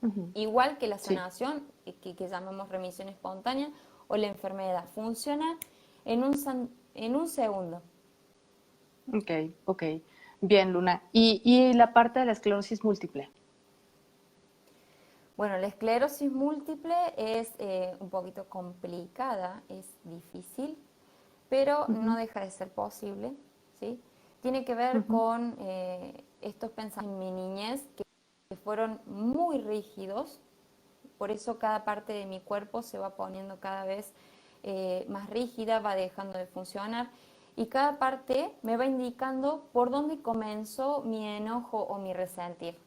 Ujú. Igual que la Sí. sanación, que llamamos remisión espontánea, o la enfermedad, funciona en un segundo. Ok, ok. Bien, Luna. Y la parte de la esclerosis múltiple. Bueno, la esclerosis múltiple es un poquito complicada, es difícil, pero no Ujú, deja de ser posible, ¿sí? Tiene que ver ujú, con estos pensamientos en mi niñez que fueron muy rígidos, por eso cada parte de mi cuerpo se va poniendo cada vez más rígida, va dejando de funcionar, y cada parte me va indicando por dónde comenzó mi enojo o mi resentir.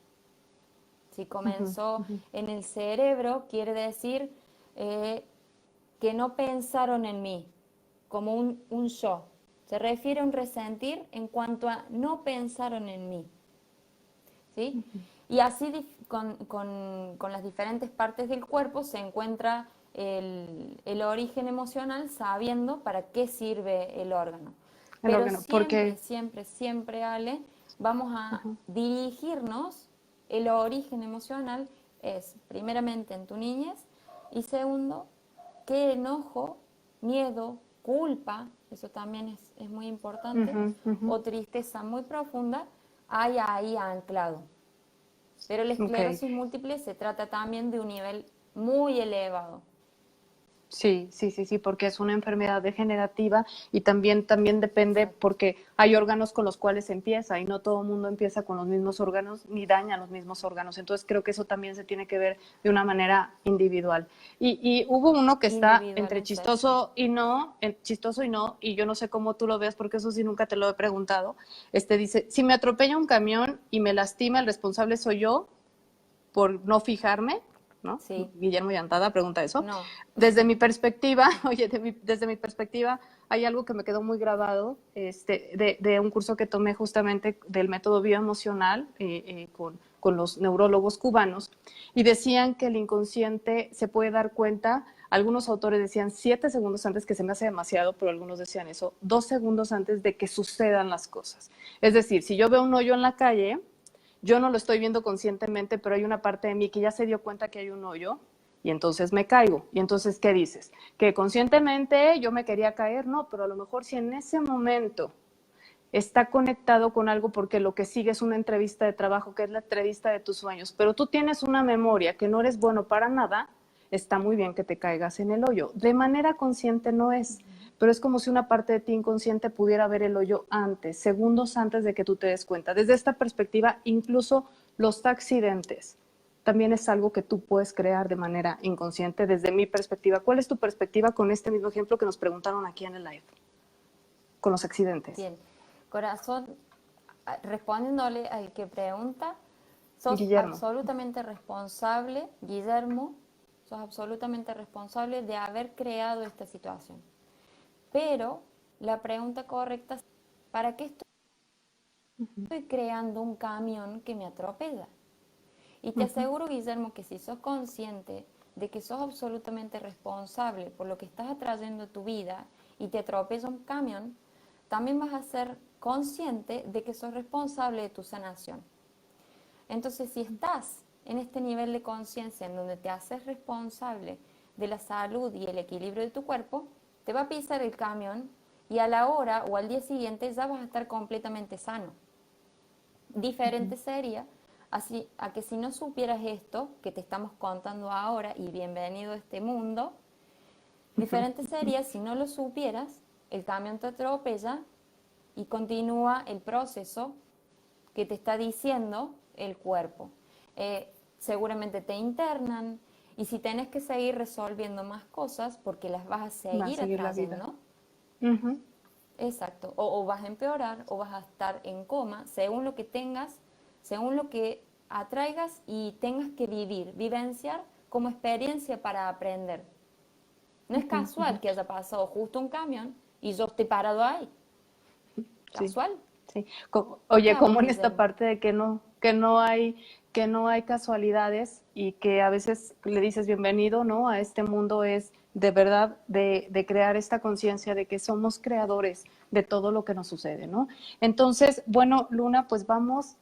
Si ujú, comenzó ujú. en el cerebro, quiere decir que no pensaron en mí, como un yo. Se refiere a un resentir en cuanto a no pensaron en mí. ¿Sí? Y así con las diferentes partes del cuerpo se encuentra el origen emocional, sabiendo para qué sirve el órgano. El Pero órgano, siempre, porque siempre, siempre, Ale, vamos a ujú, dirigirnos, el origen emocional es primeramente en tu niñez y segundo, qué enojo, miedo, culpa, eso también es muy importante, ujú, ujú. o tristeza muy profunda, hay ahí anclado. Pero la Ok. esclerosis múltiple se trata también de un nivel muy elevado. Sí, sí, sí, sí, porque es una enfermedad degenerativa y también depende Exacto. porque hay órganos con los cuales se empieza y no todo el mundo empieza con los mismos órganos ni daña los mismos órganos. Entonces creo que eso también se tiene que ver de una manera individual. Y hubo uno que está Individual, entre exacto. chistoso y no, y yo no sé cómo tú lo veas porque eso sí nunca te lo he preguntado. Dice, si me atropella un camión y me lastima, el responsable soy yo por no fijarme. ¿no? Sí. Guillermo Llantada pregunta eso. No. Desde mi perspectiva, oye, desde mi perspectiva, hay algo que me quedó muy grabado de un curso que tomé justamente del método bioemocional con los neurólogos cubanos, y decían que el inconsciente se puede dar cuenta. Algunos autores decían 7 segundos antes, que se me hace demasiado, pero algunos decían eso, 2 segundos antes de que sucedan las cosas. Es decir, si yo veo un hoyo en la calle, yo no lo estoy viendo conscientemente, pero hay una parte de mí que ya se dio cuenta que hay un hoyo y entonces me caigo. Y entonces, ¿qué dices? ¿Que conscientemente yo me quería caer? No, pero a lo mejor si en ese momento está conectado con algo, porque lo que sigue es una entrevista de trabajo, que es la entrevista de tus sueños, pero tú tienes una memoria que no eres bueno para nada, está muy bien que te caigas en el hoyo. De manera consciente no es, pero es como si una parte de ti inconsciente pudiera ver el hoyo antes, segundos antes de que tú te des cuenta. Desde esta perspectiva, incluso los accidentes también es algo que tú puedes crear de manera inconsciente, desde mi perspectiva. ¿Cuál es tu perspectiva con este mismo ejemplo que nos preguntaron aquí en el live? Con los accidentes. Bien. Corazón, respondiéndole al que pregunta, sos Guillermo. absolutamente responsable, Guillermo, sos absolutamente responsable de haber creado esta situación. Pero la pregunta correcta es, ¿para qué estoy creando un camión que me atropella? Y te aseguro, Guillermo, que si sos consciente de que sos absolutamente responsable por lo que estás atrayendo a tu vida y te atropella un camión, también vas a ser consciente de que sos responsable de tu sanación. Entonces, si estás en este nivel de conciencia en donde te haces responsable de la salud y el equilibrio de tu cuerpo, te va a pisar el camión y a la hora o al día siguiente ya vas a estar completamente sano. Diferente sería así a que si no supieras esto que te estamos contando ahora, y bienvenido a este mundo, diferente sería si no lo supieras, el camión te atropella y continúa el proceso que te está diciendo el cuerpo. Seguramente te internan, y si tenés que seguir resolviendo más cosas porque las vas a seguir atrayendo, exacto, o vas a empeorar o vas a estar en coma según lo que tengas, según lo que atraigas y tengas que vivenciar como experiencia para aprender. No es casual que haya pasado justo un camión y yo esté parado ahí. ¿Casual? Sí. Oye, como en esta Guillermo. parte de que no hay casualidades, y que a veces le dices bienvenido, ¿no?, a este mundo, es de verdad de crear esta conciencia de que somos creadores de todo lo que nos sucede, ¿no? Entonces, bueno, Luna, pues vamos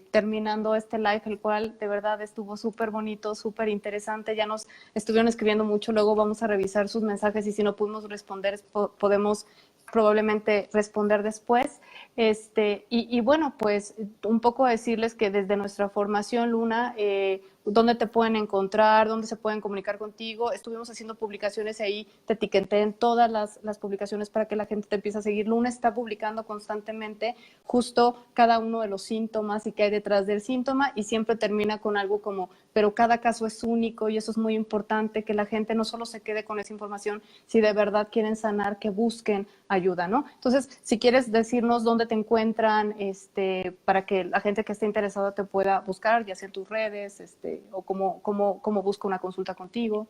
terminando este live, el cual de verdad estuvo súper bonito, súper interesante. Ya nos estuvieron escribiendo mucho, luego vamos a revisar sus mensajes, y si no pudimos responder, podemos probablemente responder después. Y bueno, pues un poco decirles que desde nuestra formación, Luna, dónde te pueden encontrar, dónde se pueden comunicar contigo. Estuvimos haciendo publicaciones ahí, te etiqueté en todas las publicaciones para que la gente te empiece a seguir. Luna está publicando constantemente justo cada uno de los síntomas y qué hay detrás del síntoma, y siempre termina con algo como, pero cada caso es único, y eso es muy importante, que la gente no solo se quede con esa información, si de verdad quieren sanar, que busquen ayuda, ¿no? Entonces, si quieres decirnos dónde te encuentran, para que la gente que esté interesada te pueda buscar, ya sea en tus redes, o cómo busca una consulta contigo.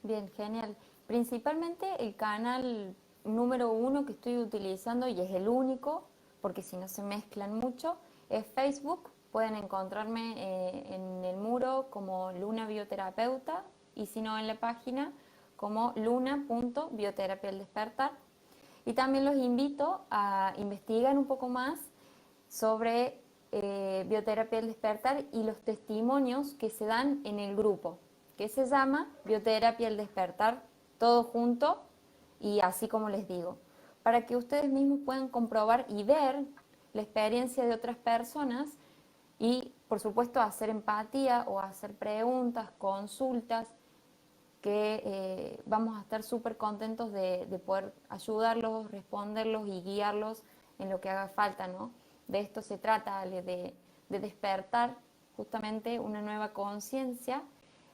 Bien, genial. Principalmente el canal número 1 que estoy utilizando, y es el único, porque si no se mezclan mucho, es Facebook. Pueden encontrarme en el muro como Luna Bioterapeuta, y si no en la página como luna.bioterapia al despertar. Y también los invito a investigar un poco más sobre Bioterapia al despertar y los testimonios que se dan en el grupo, que se llama Bioterapia al despertar, todo junto, y así como les digo, para que ustedes mismos puedan comprobar y ver la experiencia de otras personas, y por supuesto hacer empatía o hacer preguntas, consultas, que vamos a estar súper contentos de poder ayudarlos, responderlos y guiarlos en lo que haga falta, ¿no? De esto se trata, Ale, de despertar justamente una nueva conciencia,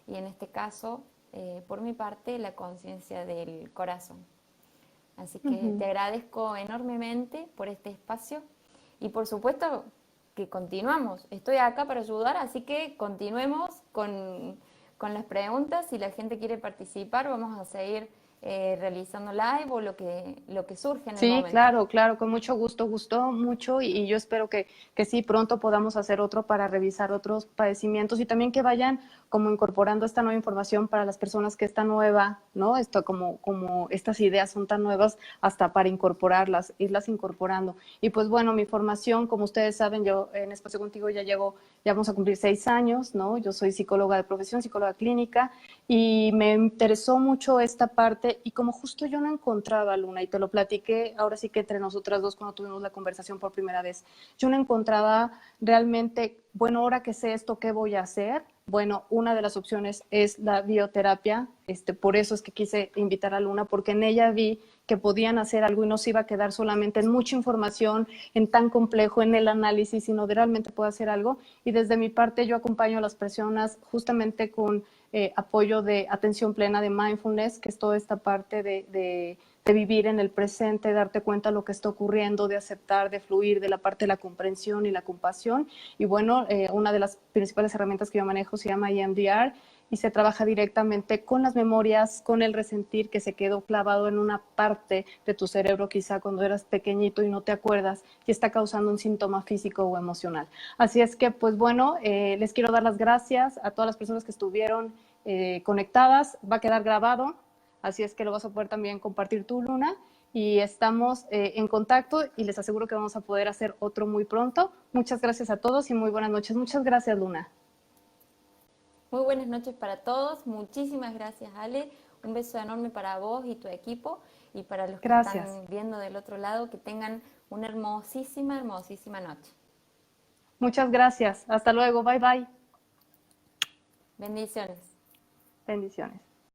y en este caso, por mi parte, la conciencia del corazón. Así que te agradezco enormemente por este espacio, y por supuesto que continuamos. Estoy acá para ayudar, así que continuemos con las preguntas. Si la gente quiere participar, vamos a seguir realizando live o lo que surge en el Sí, momento. claro, claro, con mucho gusto, gustó mucho y yo espero que sí, pronto podamos hacer otro para revisar otros padecimientos y también que vayan como incorporando esta nueva información para las personas que está nueva, ¿no? Esto como estas ideas son tan nuevas hasta para incorporarlas, irlas incorporando. Y pues bueno, mi formación, como ustedes saben, yo en Espacio Contigo ya vamos a cumplir 6 años, ¿no? Yo soy psicóloga de profesión, psicóloga clínica, y me interesó mucho esta parte y como justo yo no encontraba, Luna, y te lo platiqué ahora sí que entre nosotras dos cuando tuvimos la conversación por primera vez, yo no encontraba realmente, bueno, ahora que sé esto, ¿qué voy a hacer? Bueno, una de las opciones es la bioterapia, por eso es que quise invitar a Luna, porque en ella vi que podían hacer algo y no se iba a quedar solamente en mucha información, en tan complejo, en el análisis, sino de realmente puedo hacer algo. Y desde mi parte yo acompaño a las personas justamente con apoyo de atención plena, de mindfulness, que es toda esta parte de vivir en el presente, darte cuenta de lo que está ocurriendo, de aceptar, de fluir, de la parte de la comprensión y la compasión. Y bueno, una de las principales herramientas que yo manejo se llama EMDR y se trabaja directamente con las memorias, con el resentir que se quedó clavado en una parte de tu cerebro quizá cuando eras pequeñito y no te acuerdas y está causando un síntoma físico o emocional. Así es que, pues bueno, les quiero dar las gracias a todas las personas que estuvieron conectadas. Va a quedar grabado, así es que lo vas a poder también compartir tú, Luna, y estamos en contacto y les aseguro que vamos a poder hacer otro muy pronto. Muchas gracias a todos y muy buenas noches. Muchas gracias, Luna. Muy buenas noches para todos. Muchísimas gracias, Ale. Un beso enorme para vos y tu equipo y para los que Gracias. están viendo del otro lado, que tengan una hermosísima, hermosísima noche. Muchas gracias. Hasta luego. Bye, bye. Bendiciones. Bendiciones.